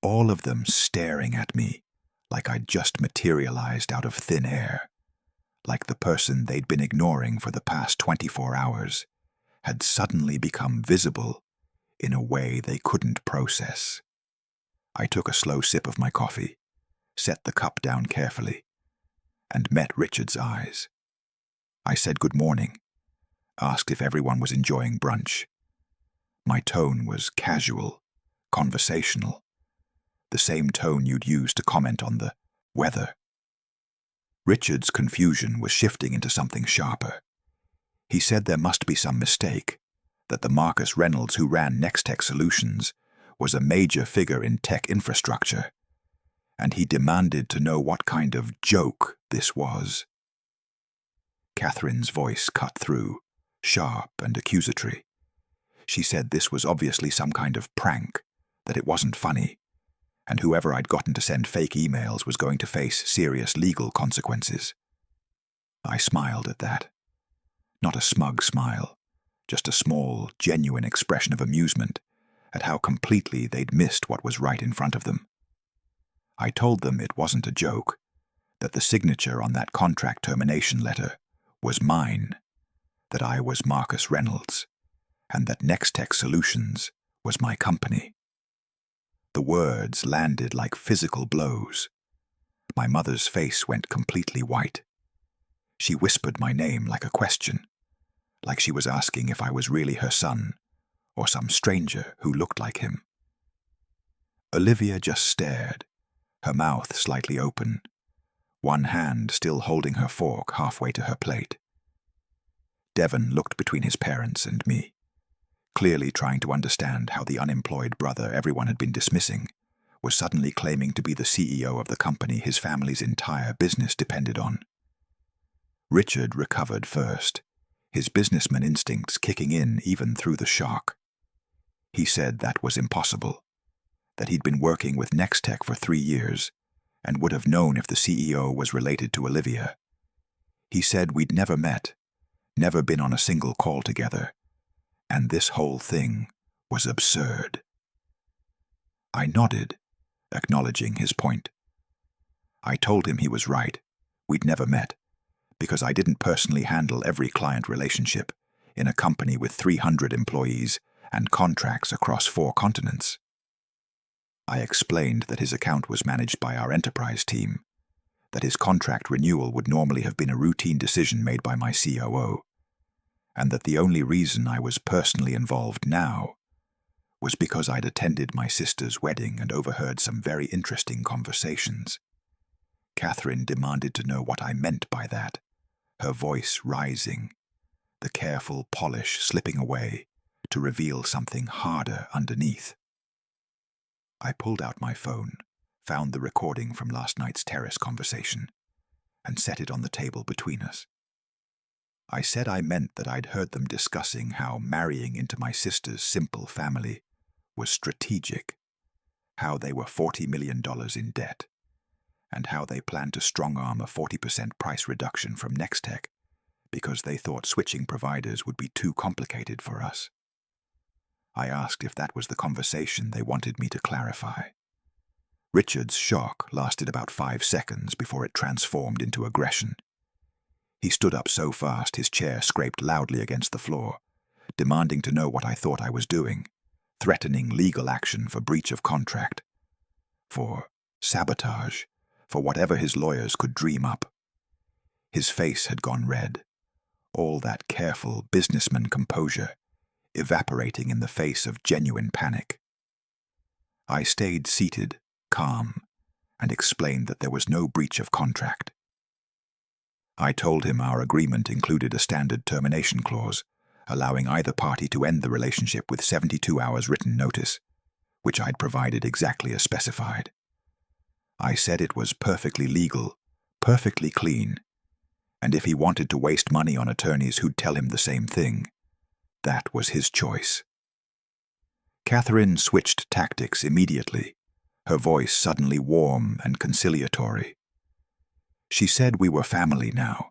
all of them staring at me like I'd just materialized out of thin air, like the person they'd been ignoring for the past 24 hours had suddenly become visible in a way they couldn't process. I took a slow sip of my coffee, set the cup down carefully, and met Richard's eyes. I said good morning, asked if everyone was enjoying brunch. My tone was casual, conversational, the same tone you'd use to comment on the weather. Richard's confusion was shifting into something sharper. He said there must be some mistake, that the Marcus Reynolds who ran Nextech Solutions was a major figure in tech infrastructure, and he demanded to know what kind of joke this was. Catherine's voice cut through, sharp and accusatory. She said this was obviously some kind of prank, that it wasn't funny, and whoever I'd gotten to send fake emails was going to face serious legal consequences. I smiled at that. Not a smug smile, just a small, genuine expression of amusement at how completely they'd missed what was right in front of them. I told them it wasn't a joke, that the signature on that contract termination letter was mine, that I was Marcus Reynolds, and that Nextech Solutions was my company. The words landed like physical blows. My mother's face went completely white. She whispered my name like a question, like she was asking if I was really her son, or some stranger who looked like him. Olivia just stared, her mouth slightly open, one hand still holding her fork halfway to her plate. Devon looked between his parents and me, clearly trying to understand how the unemployed brother everyone had been dismissing was suddenly claiming to be the CEO of the company his family's entire business depended on. Richard recovered first, his businessman instincts kicking in even through the shock. He said that was impossible, that he'd been working with Nextech for 3 years and would have known if the CEO was related to Olivia. He said we'd never met, never been on a single call together, and this whole thing was absurd. I nodded, acknowledging his point. I told him he was right, we'd never met, because I didn't personally handle every client relationship in a company with 300 employees and contracts across 4 continents. I explained that his account was managed by our enterprise team, that his contract renewal would normally have been a routine decision made by my COO, and that the only reason I was personally involved now was because I'd attended my sister's wedding and overheard some very interesting conversations. Catherine demanded to know what I meant by that, her voice rising, the careful polish slipping away to reveal something harder underneath. I pulled out my phone, found the recording from last night's terrace conversation, and set it on the table between us. I said I meant that I'd heard them discussing how marrying into my sister's simple family was strategic, how they were $40 million in debt, and how they planned to strong-arm a 40% price reduction from Nextech because they thought switching providers would be too complicated for us. I asked if that was the conversation they wanted me to clarify. Richard's shock lasted about 5 seconds before it transformed into aggression. He stood up so fast his chair scraped loudly against the floor, demanding to know what I thought I was doing, threatening legal action for breach of contract, for sabotage, for whatever his lawyers could dream up. His face had gone red, all that careful businessman composure evaporating in the face of genuine panic. I stayed seated, calm, and explained that there was no breach of contract. I told him our agreement included a standard termination clause, allowing either party to end the relationship with 72 hours written notice, which I'd provided exactly as specified. I said it was perfectly legal, perfectly clean, and if he wanted to waste money on attorneys who'd tell him the same thing, that was his choice. Catherine switched tactics immediately, her voice suddenly warm and conciliatory. She said we were family now,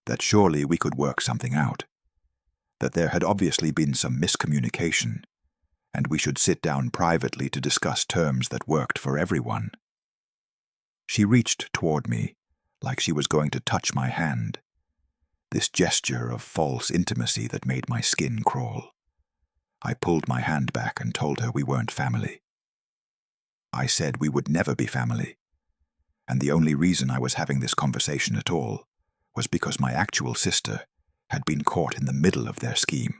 that surely we could work something out, that there had obviously been some miscommunication, and we should sit down privately to discuss terms that worked for everyone. She reached toward me, like she was going to touch my hand, this gesture of false intimacy that made my skin crawl. I pulled my hand back and told her we weren't family. I said we would never be family, and the only reason I was having this conversation at all was because my actual sister had been caught in the middle of their scheme.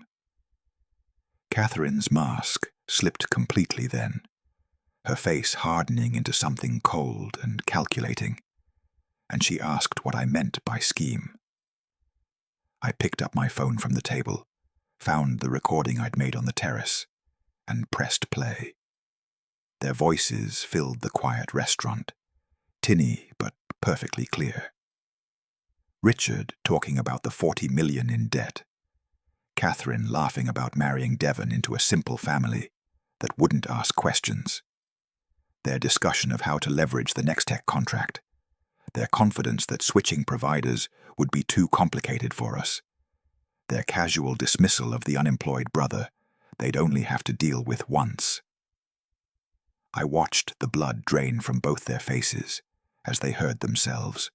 Catherine's mask slipped completely then, her face hardening into something cold and calculating, and she asked what I meant by scheme. I picked up my phone from the table, found the recording I'd made on the terrace, and pressed play. Their voices filled the quiet restaurant, tinny but perfectly clear. Richard talking about the 40 million in debt, Catherine laughing about marrying Devon into a simple family that wouldn't ask questions, their discussion of how to leverage the Nextech contract, their confidence that switching providers would be too complicated for us, their casual dismissal of the unemployed brother they'd only have to deal with once. I watched the blood drain from both their faces as they heard themselves,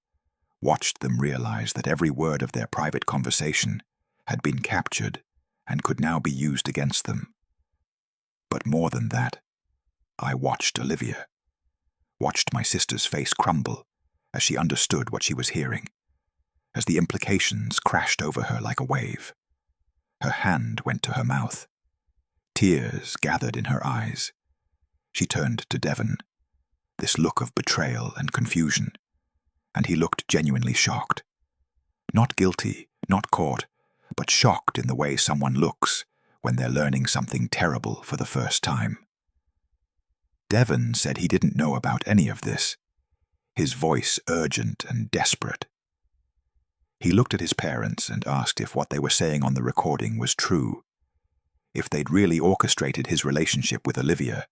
watched them realize that every word of their private conversation had been captured and could now be used against them. But more than that, I watched Olivia, watched my sister's face crumble as she understood what she was hearing, as the implications crashed over her like a wave. Her hand went to her mouth. Tears gathered in her eyes. She turned to Devon, this look of betrayal and confusion, and he looked genuinely shocked. Not guilty, not caught, but shocked in the way someone looks when they're learning something terrible for the first time. Devon said he didn't know about any of this, his voice urgent and desperate. He looked at his parents and asked if what they were saying on the recording was true, if they'd really orchestrated his relationship with Olivia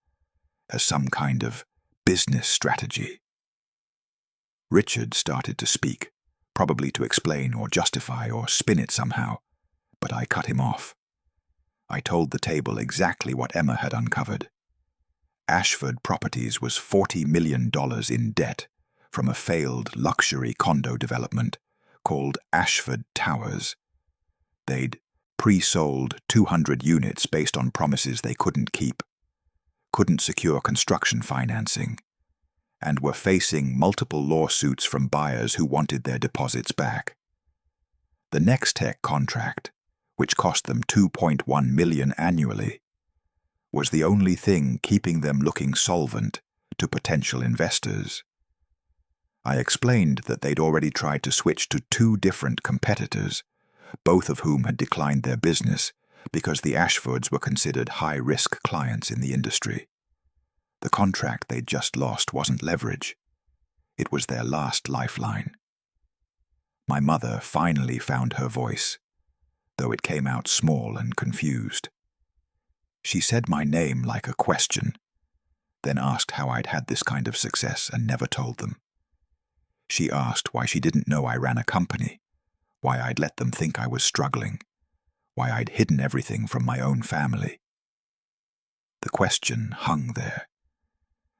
as some kind of business strategy. Richard started to speak, probably to explain or justify or spin it somehow, but I cut him off. I told the table exactly what Emma had uncovered. Ashford Properties was $40 million in debt from a failed luxury condo development called Ashford Towers. They'd pre-sold 200 units based on promises they couldn't keep, couldn't secure construction financing, and were facing multiple lawsuits from buyers who wanted their deposits back. The Nextech contract, which cost them $2.1 million annually, was the only thing keeping them looking solvent to potential investors. I explained that they'd already tried to switch to 2 different competitors, both of whom had declined their business because the Ashfords were considered high-risk clients in the industry. The contract they'd just lost wasn't leverage. It was their last lifeline. My mother finally found her voice, though it came out small and confused. She said my name like a question, then asked how I'd had this kind of success and never told them. She asked why she didn't know I ran a company, why I'd let them think I was struggling, why I'd hidden everything from my own family. The question hung there,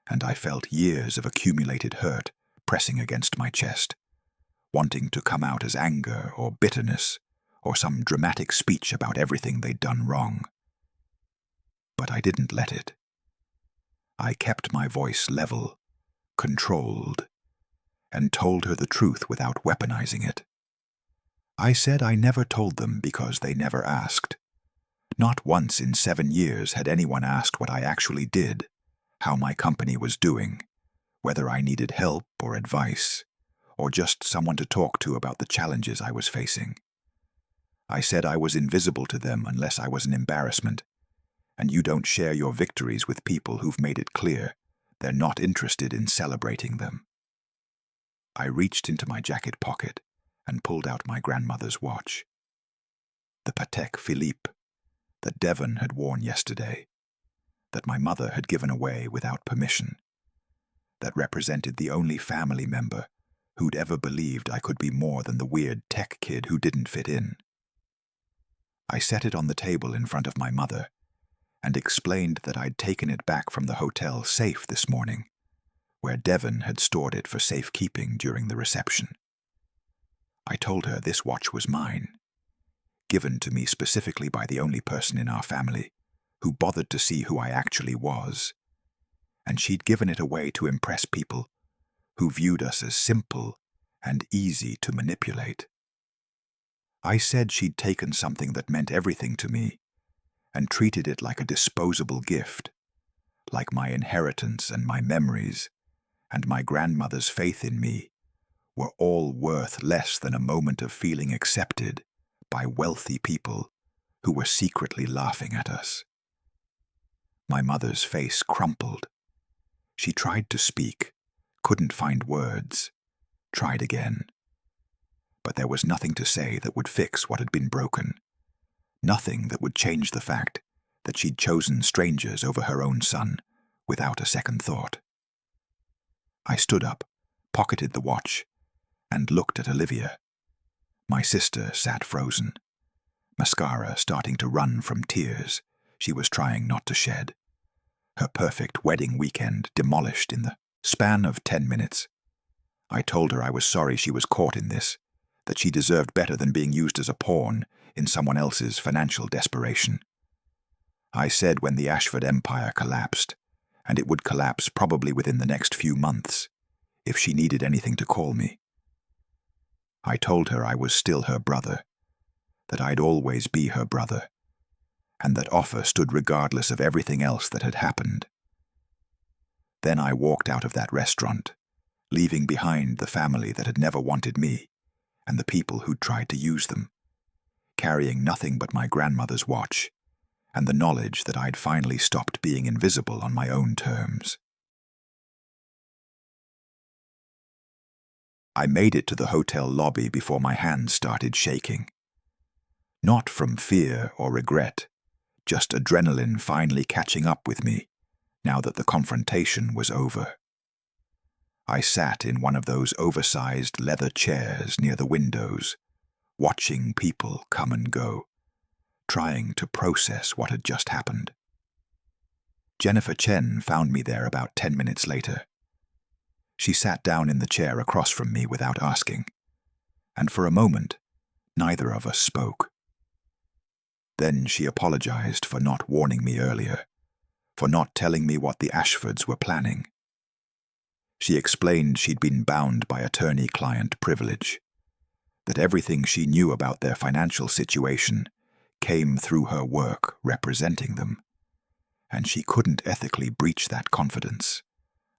and I felt years of accumulated hurt pressing against my chest, wanting to come out as anger or bitterness or some dramatic speech about everything they'd done wrong. but I didn't let it. I kept my voice level, controlled, and told her the truth without weaponizing it. I said I never told them because they never asked. Not once in 7 years had anyone asked what I actually did, how my company was doing, whether I needed help or advice, or just someone to talk to about the challenges I was facing. I said I was invisible to them unless I was an embarrassment, and you don't share your victories with people who've made it clear they're not interested in celebrating them. I reached into my jacket pocket and pulled out my grandmother's watch. The Patek Philippe that Devon had worn yesterday, that my mother had given away without permission, that represented the only family member who'd ever believed I could be more than the weird tech kid who didn't fit in. I set it on the table in front of my mother and explained that I'd taken it back from the hotel safe this morning, where Devon had stored it for safekeeping during the reception. I told her this watch was mine, given to me specifically by the only person in our family who bothered to see who I actually was, and she'd given it away to impress people who viewed us as simple and easy to manipulate. I said she'd taken something that meant everything to me and treated it like a disposable gift, like my inheritance and my memories and my grandmother's faith in me were all worth less than a moment of feeling accepted by wealthy people who were secretly laughing at us. My mother's face crumpled. She tried to speak, couldn't find words, tried again. But there was nothing to say that would fix what had been broken, nothing that would change the fact that she'd chosen strangers over her own son without a second thought. I stood up, pocketed the watch, and looked at Olivia. My sister sat frozen, mascara starting to run from tears she was trying not to shed. Her perfect wedding weekend demolished in the span of 10 minutes. I told her I was sorry she was caught in this, that she deserved better than being used as a pawn in someone else's financial desperation. I said when the Ashford empire collapsed, and it would collapse probably within the next few months, if she needed anything to call me. I told her I was still her brother, that I'd always be her brother, and that offer stood regardless of everything else that had happened. Then I walked out of that restaurant, leaving behind the family that had never wanted me and the people who'd tried to use them, carrying nothing but my grandmother's watch and the knowledge that I'd finally stopped being invisible on my own terms. I made it to the hotel lobby before my hands started shaking. Not from fear or regret, just adrenaline finally catching up with me now that the confrontation was over. I sat in one of those oversized leather chairs near the windows, watching people come and go, trying to process what had just happened. Jennifer Chen found me there about 10 minutes later. She sat down in the chair across from me without asking, and for a moment, neither of us spoke. Then she apologized for not warning me earlier, for not telling me what the Ashfords were planning. She explained she'd been bound by attorney-client privilege, that everything she knew about their financial situation came through her work representing them, and she couldn't ethically breach that confidence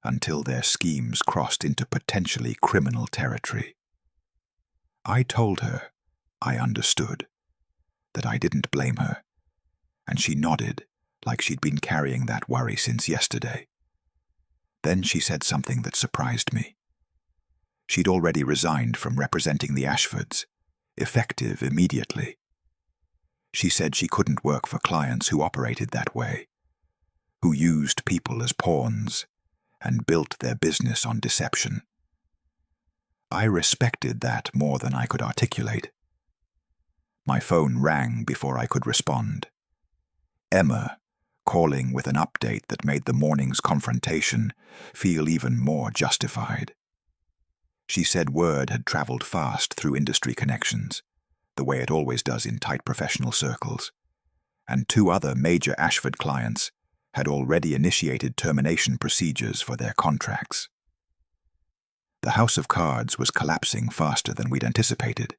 until their schemes crossed into potentially criminal territory. I told her I understood, that I didn't blame her, and she nodded like she'd been carrying that worry since yesterday. Then she said something that surprised me. She'd already resigned from representing the Ashfords, effective immediately. She said she couldn't work for clients who operated that way, who used people as pawns and built their business on deception. I respected that more than I could articulate. My phone rang before I could respond. Emma, calling with an update that made the morning's confrontation feel even more justified. She said word had traveled fast through industry connections, the way it always does in tight professional circles, and 2 other major Ashford clients had already initiated termination procedures for their contracts. The house of cards was collapsing faster than we'd anticipated.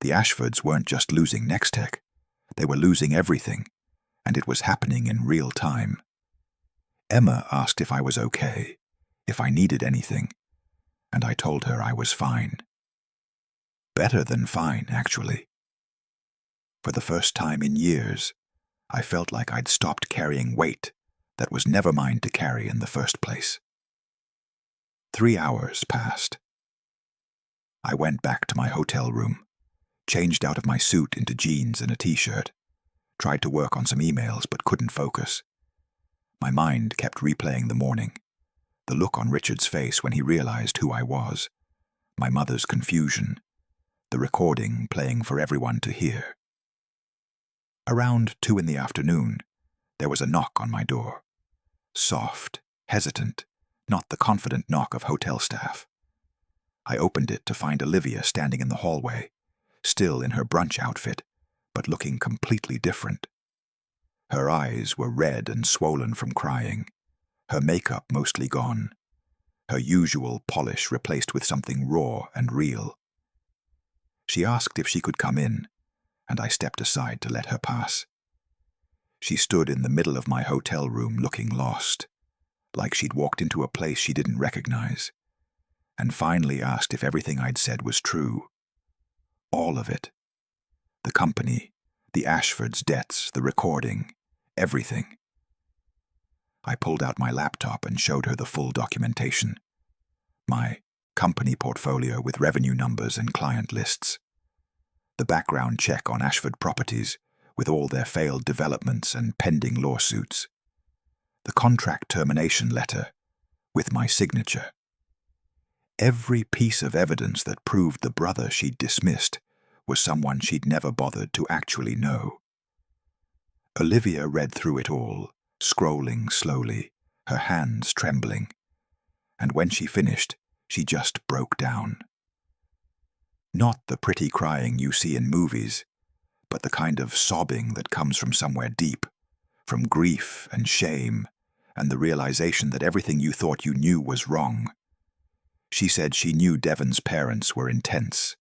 The Ashfords weren't just losing Nextech, they were losing everything, and it was happening in real time. Emma asked if I was okay, if I needed anything, and I told her I was fine. Better than fine, actually. For the first time in years, I felt like I'd stopped carrying weight that was never mine to carry in the first place. 3 hours passed. I went back to my hotel room, changed out of my suit into jeans and a t-shirt, tried to work on some emails but couldn't focus. My mind kept replaying the morning, the look on Richard's face when he realized who I was, my mother's confusion, the recording playing for everyone to hear. Around 2 in the afternoon, there was a knock on my door. Soft, hesitant, not the confident knock of hotel staff. I opened it to find Olivia standing in the hallway, still in her brunch outfit, but looking completely different. Her eyes were red and swollen from crying, her makeup mostly gone, her usual polish replaced with something raw and real. She asked if she could come in, and I stepped aside to let her pass. She stood in the middle of my hotel room looking lost, like she'd walked into a place she didn't recognize, and finally asked if everything I'd said was true. All of it. The company, the Ashfords' debts, the recording, everything. I pulled out my laptop and showed her the full documentation. My company portfolio with revenue numbers and client lists. The background check on Ashford properties with all their failed developments and pending lawsuits. The contract termination letter with my signature. Every piece of evidence that proved the brother she'd dismissed was someone she'd never bothered to actually know. Olivia read through it all, scrolling slowly, her hands trembling, and when she finished, she just broke down. Not the pretty crying you see in movies, but the kind of sobbing that comes from somewhere deep, from grief and shame, and the realization that everything you thought you knew was wrong. She said she knew Devon's parents were intense,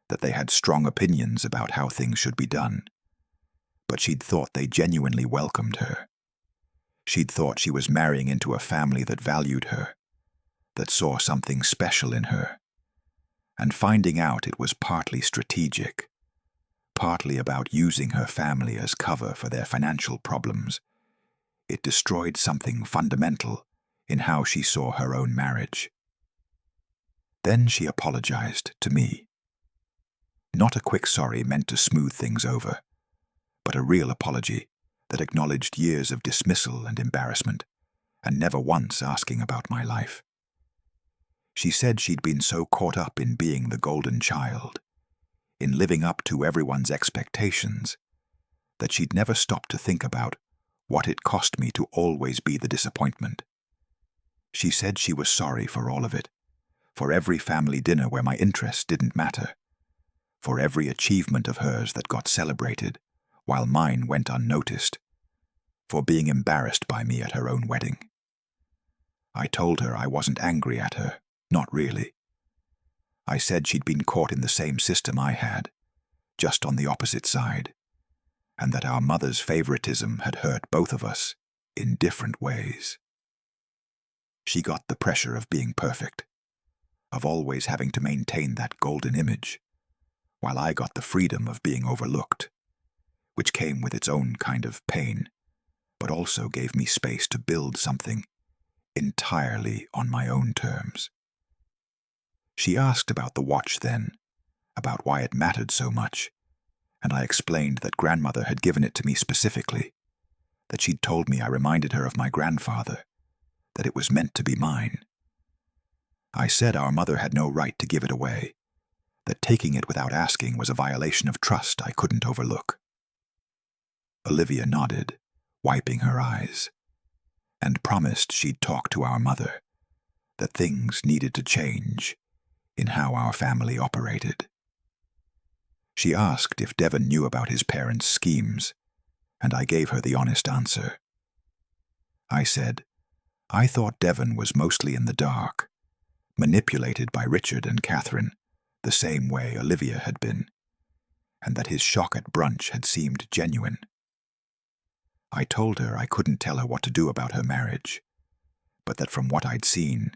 that they had strong opinions about how things should be done, but she'd thought they genuinely welcomed her. She'd thought she was marrying into a family that valued her, that saw something special in her, and finding out it was partly strategic, partly about using her family as cover for their financial problems. It destroyed something fundamental in how she saw her own marriage. Then she apologized to me. Not a quick sorry meant to smooth things over, but a real apology that acknowledged years of dismissal and embarrassment, and never once asking about my life. She said she'd been so caught up in being the golden child, in living up to everyone's expectations, that she'd never stopped to think about what it cost me to always be the disappointment. She said she was sorry for all of it, for every family dinner where my interests didn't matter, for every achievement of hers that got celebrated while mine went unnoticed, for being embarrassed by me at her own wedding. I told her I wasn't angry at her, not really. I said she'd been caught in the same system I had, just on the opposite side, and that our mother's favoritism had hurt both of us in different ways. She got the pressure of being perfect, of always having to maintain that golden image, while I got the freedom of being overlooked, which came with its own kind of pain, but also gave me space to build something entirely on my own terms. She asked about the watch then, about why it mattered so much, and I explained that grandmother had given it to me specifically, that she'd told me I reminded her of my grandfather, that it was meant to be mine. I said our mother had no right to give it away, that taking it without asking was a violation of trust I couldn't overlook. Olivia nodded, wiping her eyes, and promised she'd talk to our mother, that things needed to change in how our family operated. She asked if Devon knew about his parents' schemes, and I gave her the honest answer. I said. I thought Devon was mostly in the dark, manipulated by Richard and Catherine, the same way Olivia had been, and that his shock at brunch had seemed genuine. I told her I couldn't tell her what to do about her marriage, but that from what I'd seen,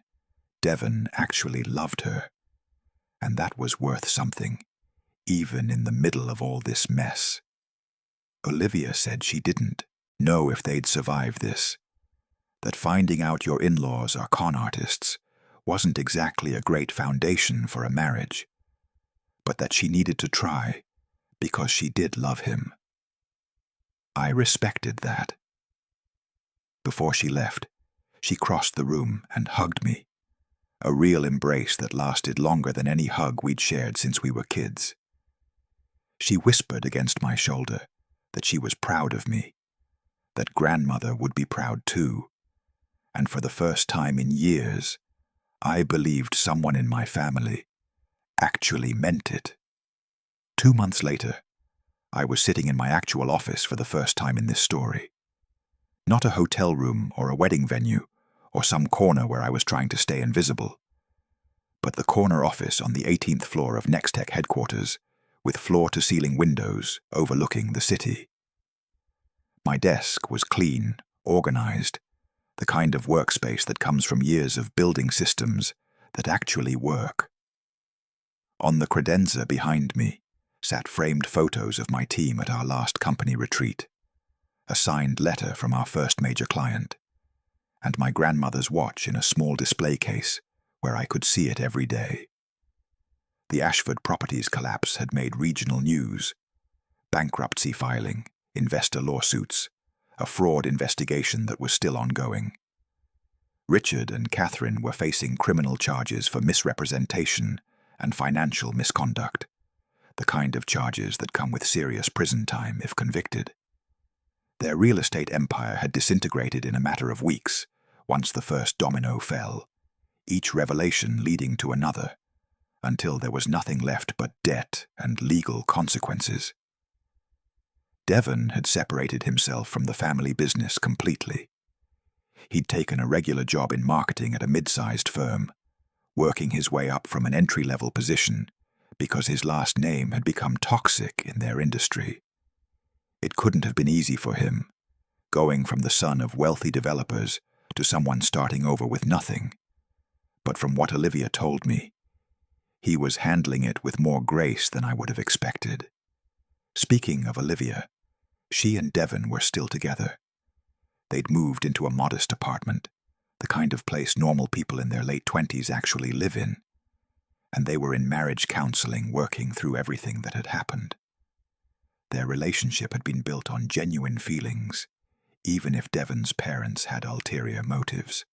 Devon actually loved her, and that was worth something, even in the middle of all this mess. Olivia said she didn't know if they'd survive this, that finding out your in-laws are con artists wasn't exactly a great foundation for a marriage, but that she needed to try because she did love him. I respected that. Before she left, she crossed the room and hugged me, a real embrace that lasted longer than any hug we'd shared since we were kids. She whispered against my shoulder that she was proud of me, that grandmother would be proud too, and for the first time in years, I believed someone in my family actually meant it. 2 months later, I was sitting in my actual office for the first time in this story. Not a hotel room or a wedding venue or some corner where I was trying to stay invisible, but the corner office on the 18th floor of Nextech headquarters with floor-to-ceiling windows overlooking the city. My desk was clean, organized, the kind of workspace that comes from years of building systems that actually work. On the credenza behind me sat framed photos of my team at our last company retreat, a signed letter from our first major client, and my grandmother's watch in a small display case where I could see it every day. The Ashford Properties collapse had made regional news: bankruptcy filing, investor lawsuits, a fraud investigation that was still ongoing. Richard and Catherine were facing criminal charges for misrepresentation and financial misconduct, the kind of charges that come with serious prison time if convicted. Their real estate empire had disintegrated in a matter of weeks once the first domino fell, each revelation leading to another, until there was nothing left but debt and legal consequences. Devon had separated himself from the family business completely. He'd taken a regular job in marketing at a mid-sized firm, working his way up from an entry-level position because his last name had become toxic in their industry. It couldn't have been easy for him, going from the son of wealthy developers to someone starting over with nothing. But from what Olivia told me, he was handling it with more grace than I would have expected. Speaking of Olivia, she and Devon were still together. They'd moved into a modest apartment, the kind of place normal people in their late 20s actually live in, and they were in marriage counseling working through everything that had happened. Their relationship had been built on genuine feelings, even if Devon's parents had ulterior motives,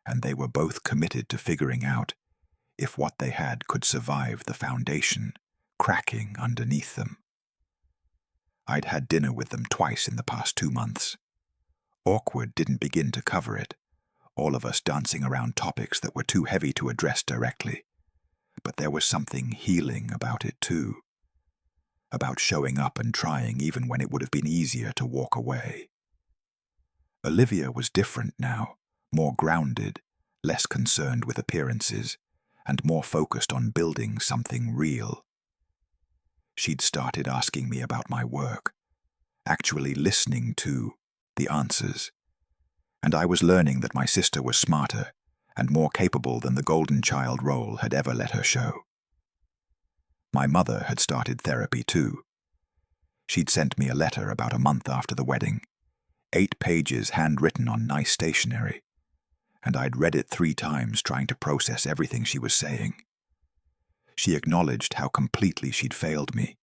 and they were both committed to figuring out if what they had could survive the foundation cracking underneath them. I'd had dinner with them twice in the past 2 months. Awkward didn't begin to cover it, all of us dancing around topics that were too heavy to address directly. But there was something healing about it too, about showing up and trying even when it would have been easier to walk away. Olivia was different now, more grounded, less concerned with appearances, and more focused on building something real. She'd started asking me about my work, actually listening to the answers, and I was learning that my sister was smarter and more capable than the golden child role had ever let her show. My mother had started therapy too. She'd sent me a letter about a month after the wedding, 8 pages handwritten on nice stationery, and I'd read it 3 times trying to process everything she was saying. She acknowledged how completely she'd failed me,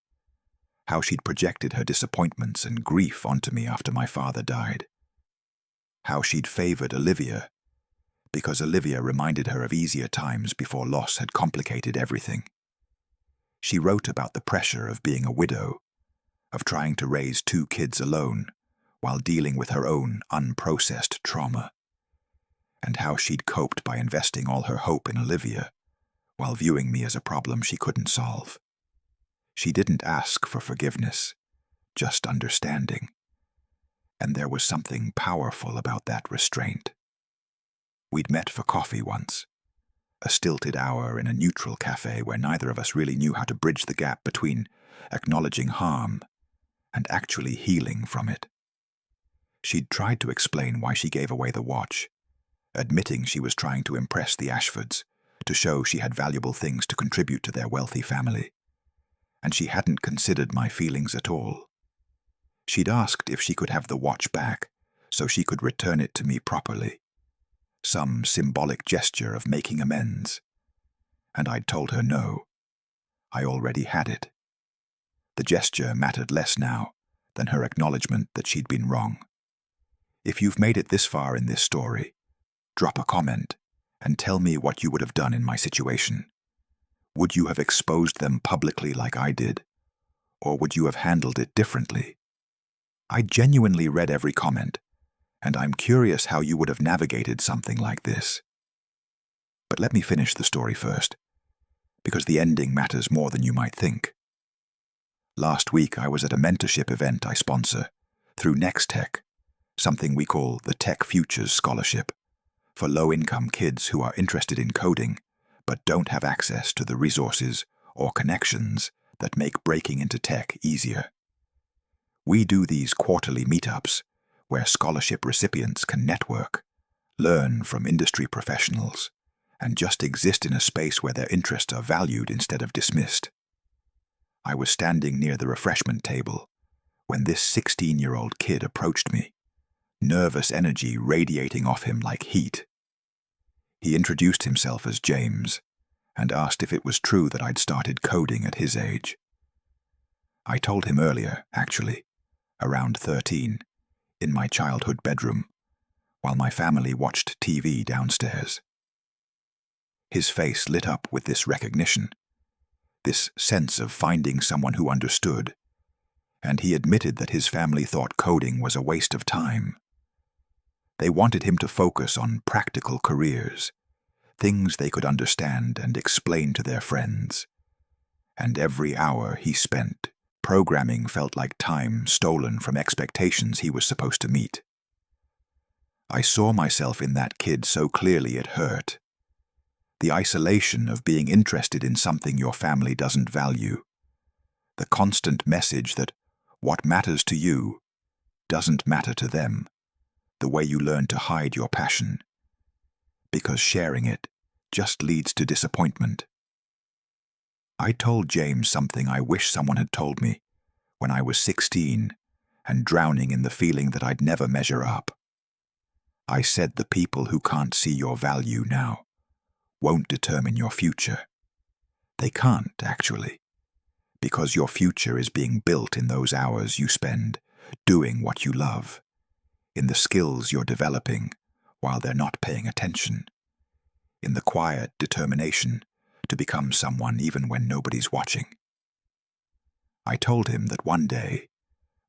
how she'd projected her disappointments and grief onto me after my father died, how she'd favored Olivia because Olivia reminded her of easier times before loss had complicated everything. She wrote about the pressure of being a widow, of trying to raise 2 kids alone while dealing with her own unprocessed trauma, and how she'd coped by investing all her hope in Olivia while viewing me as a problem she couldn't solve. She didn't ask for forgiveness, just understanding. And there was something powerful about that restraint. We'd met for coffee once, a stilted hour in a neutral cafe where neither of us really knew how to bridge the gap between acknowledging harm and actually healing from it. She'd tried to explain why she gave away the watch, admitting she was trying to impress the Ashfords, to show she had valuable things to contribute to their wealthy family. And she hadn't considered my feelings at all. She'd asked if she could have the watch back so she could return it to me properly, some symbolic gesture of making amends. And I'd told her no. I already had it. The gesture mattered less now than her acknowledgement that she'd been wrong. If you've made it this far in this story, drop a comment and tell me what you would have done in my situation. Would you have exposed them publicly like I did, or would you have handled it differently? I genuinely read every comment, and I'm curious how you would have navigated something like this. But let me finish the story first, because the ending matters more than you might think. Last week I was at a mentorship event I sponsor through Next Tech, something we call the Tech Futures Scholarship, for low-income kids who are interested in coding but don't have access to the resources or connections that make breaking into tech easier. We do these quarterly meetups where scholarship recipients can network, learn from industry professionals, and just exist in a space where their interests are valued instead of dismissed. I was standing near the refreshment table when this 16-year-old kid approached me, nervous energy radiating off him like heat. He introduced himself as James and asked if it was true that I'd started coding at his age. I told him earlier, actually, around 13, in my childhood bedroom, while my family watched TV downstairs. His face lit up with this recognition, this sense of finding someone who understood, and he admitted that his family thought coding was a waste of time. They wanted him to focus on practical careers, things they could understand and explain to their friends. And every hour he spent programming felt like time stolen from expectations he was supposed to meet. I saw myself in that kid so clearly it hurt. The isolation of being interested in something your family doesn't value. The constant message that what matters to you doesn't matter to them. The way you learn to hide your passion, because sharing it just leads to disappointment. I told James something I wish someone had told me when I was 16 and drowning in the feeling that I'd never measure up. I said the people who can't see your value now won't determine your future. They can't, actually, because your future is being built in those hours you spend doing what you love, in the skills you're developing while they're not paying attention, in the quiet determination to become someone even when nobody's watching. I told him that one day,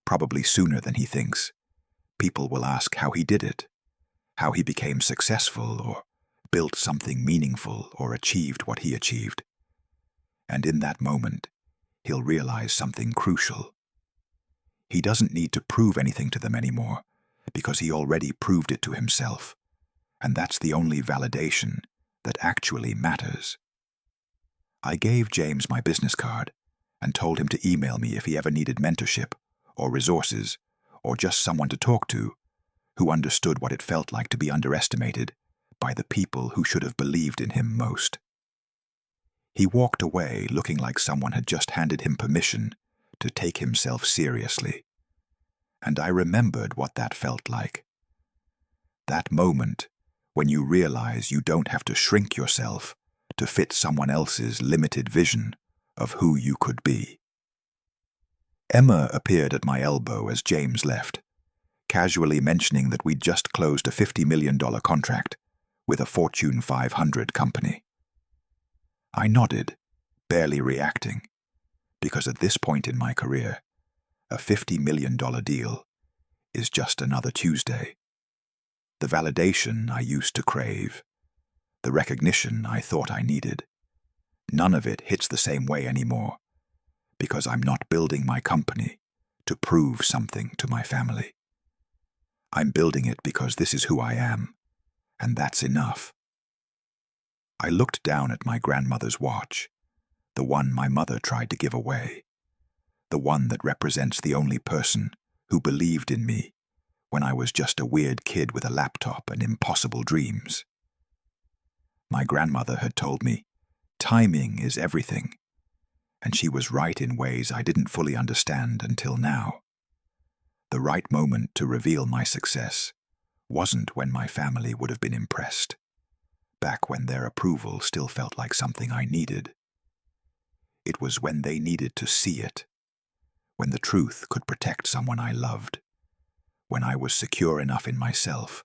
probably sooner than he thinks, people will ask how he did it, how he became successful or built something meaningful or achieved what he achieved. And in that moment, he'll realize something crucial. He doesn't need to prove anything to them anymore, because he already proved it to himself, and that's the only validation that actually matters. I gave James my business card and told him to email me if he ever needed mentorship or resources or just someone to talk to who understood what it felt like to be underestimated by the people who should have believed in him most. He walked away looking like someone had just handed him permission to take himself seriously. And I remembered what that felt like. That moment when you realize you don't have to shrink yourself to fit someone else's limited vision of who you could be. Emma appeared at my elbow as James left, casually mentioning that we'd just closed a $50 million contract with a Fortune 500 company. I nodded, barely reacting, because at this point in my career, a $50 million deal is just another Tuesday. The validation I used to crave, the recognition I thought I needed, none of it hits the same way anymore, because I'm not building my company to prove something to my family. I'm building it because this is who I am, and that's enough. I looked down at my grandmother's watch, the one my mother tried to give away, the one that represents the only person who believed in me when I was just a weird kid with a laptop and impossible dreams. My grandmother had told me, timing is everything, and she was right in ways I didn't fully understand until now. The right moment to reveal my success wasn't when my family would have been impressed, back when their approval still felt like something I needed. It was when they needed to see it, when the truth could protect someone I loved, when I was secure enough in myself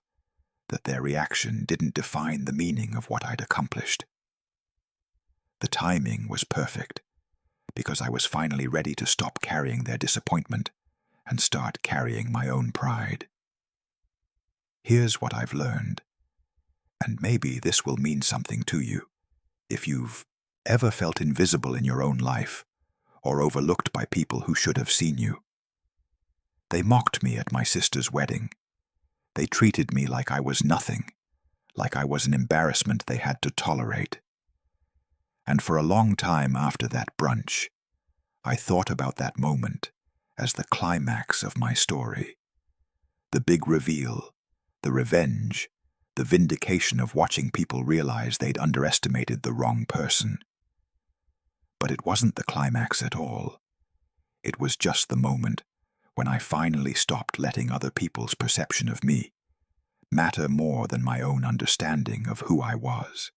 that their reaction didn't define the meaning of what I'd accomplished. The timing was perfect, because I was finally ready to stop carrying their disappointment and start carrying my own pride. Here's what I've learned, and maybe this will mean something to you. If you've ever felt invisible in your own life, or overlooked by people who should have seen you. They mocked me at my sister's wedding. They treated me like I was nothing, like I was an embarrassment they had to tolerate. And for a long time after that brunch, I thought about that moment as the climax of my story. The big reveal, the revenge, the vindication of watching people realize they'd underestimated the wrong person. But it wasn't the climax at all. It was just the moment when I finally stopped letting other people's perception of me matter more than my own understanding of who I was.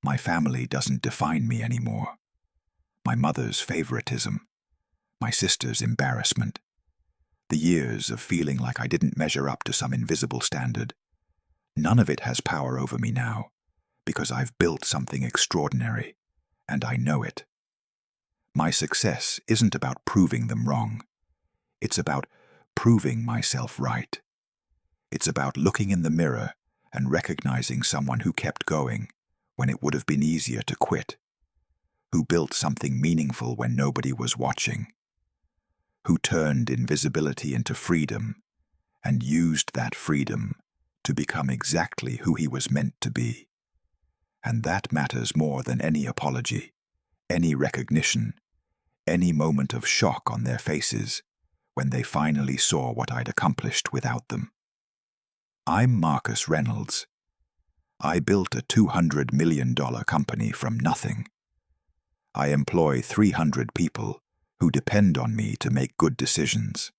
My family doesn't define me anymore. My mother's favoritism, my sister's embarrassment, the years of feeling like I didn't measure up to some invisible standard, none of it has power over me now, because I've built something extraordinary, and I know it. My success isn't about proving them wrong. It's about proving myself right. It's about looking in the mirror and recognizing someone who kept going when it would have been easier to quit, who built something meaningful when nobody was watching, who turned invisibility into freedom and used that freedom to become exactly who he was meant to be. And that matters more than any apology, any recognition, any moment of shock on their faces when they finally saw what I'd accomplished without them. I'm Marcus Reynolds. I built a $200 million company from nothing. I employ 300 people who depend on me to make good decisions.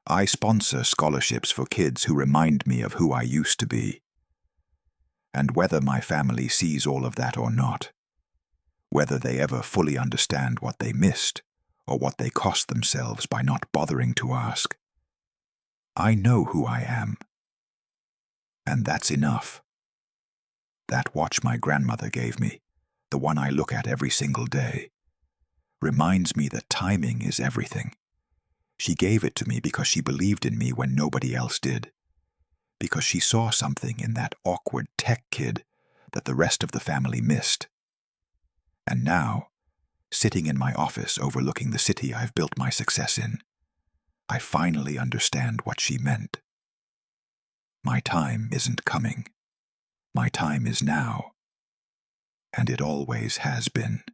I sponsor scholarships for kids who remind me of who I used to be. And whether my family sees all of that or not, whether they ever fully understand what they missed or what they cost themselves by not bothering to ask, I know who I am. And that's enough. That watch my grandmother gave me, the one I look at every single day, reminds me that timing is everything. She gave it to me because she believed in me when nobody else did, because she saw something in that awkward tech kid that the rest of the family missed. And now, sitting in my office overlooking the city I've built my success in, I finally understand what she meant. My time isn't coming. My time is now, and it always has been.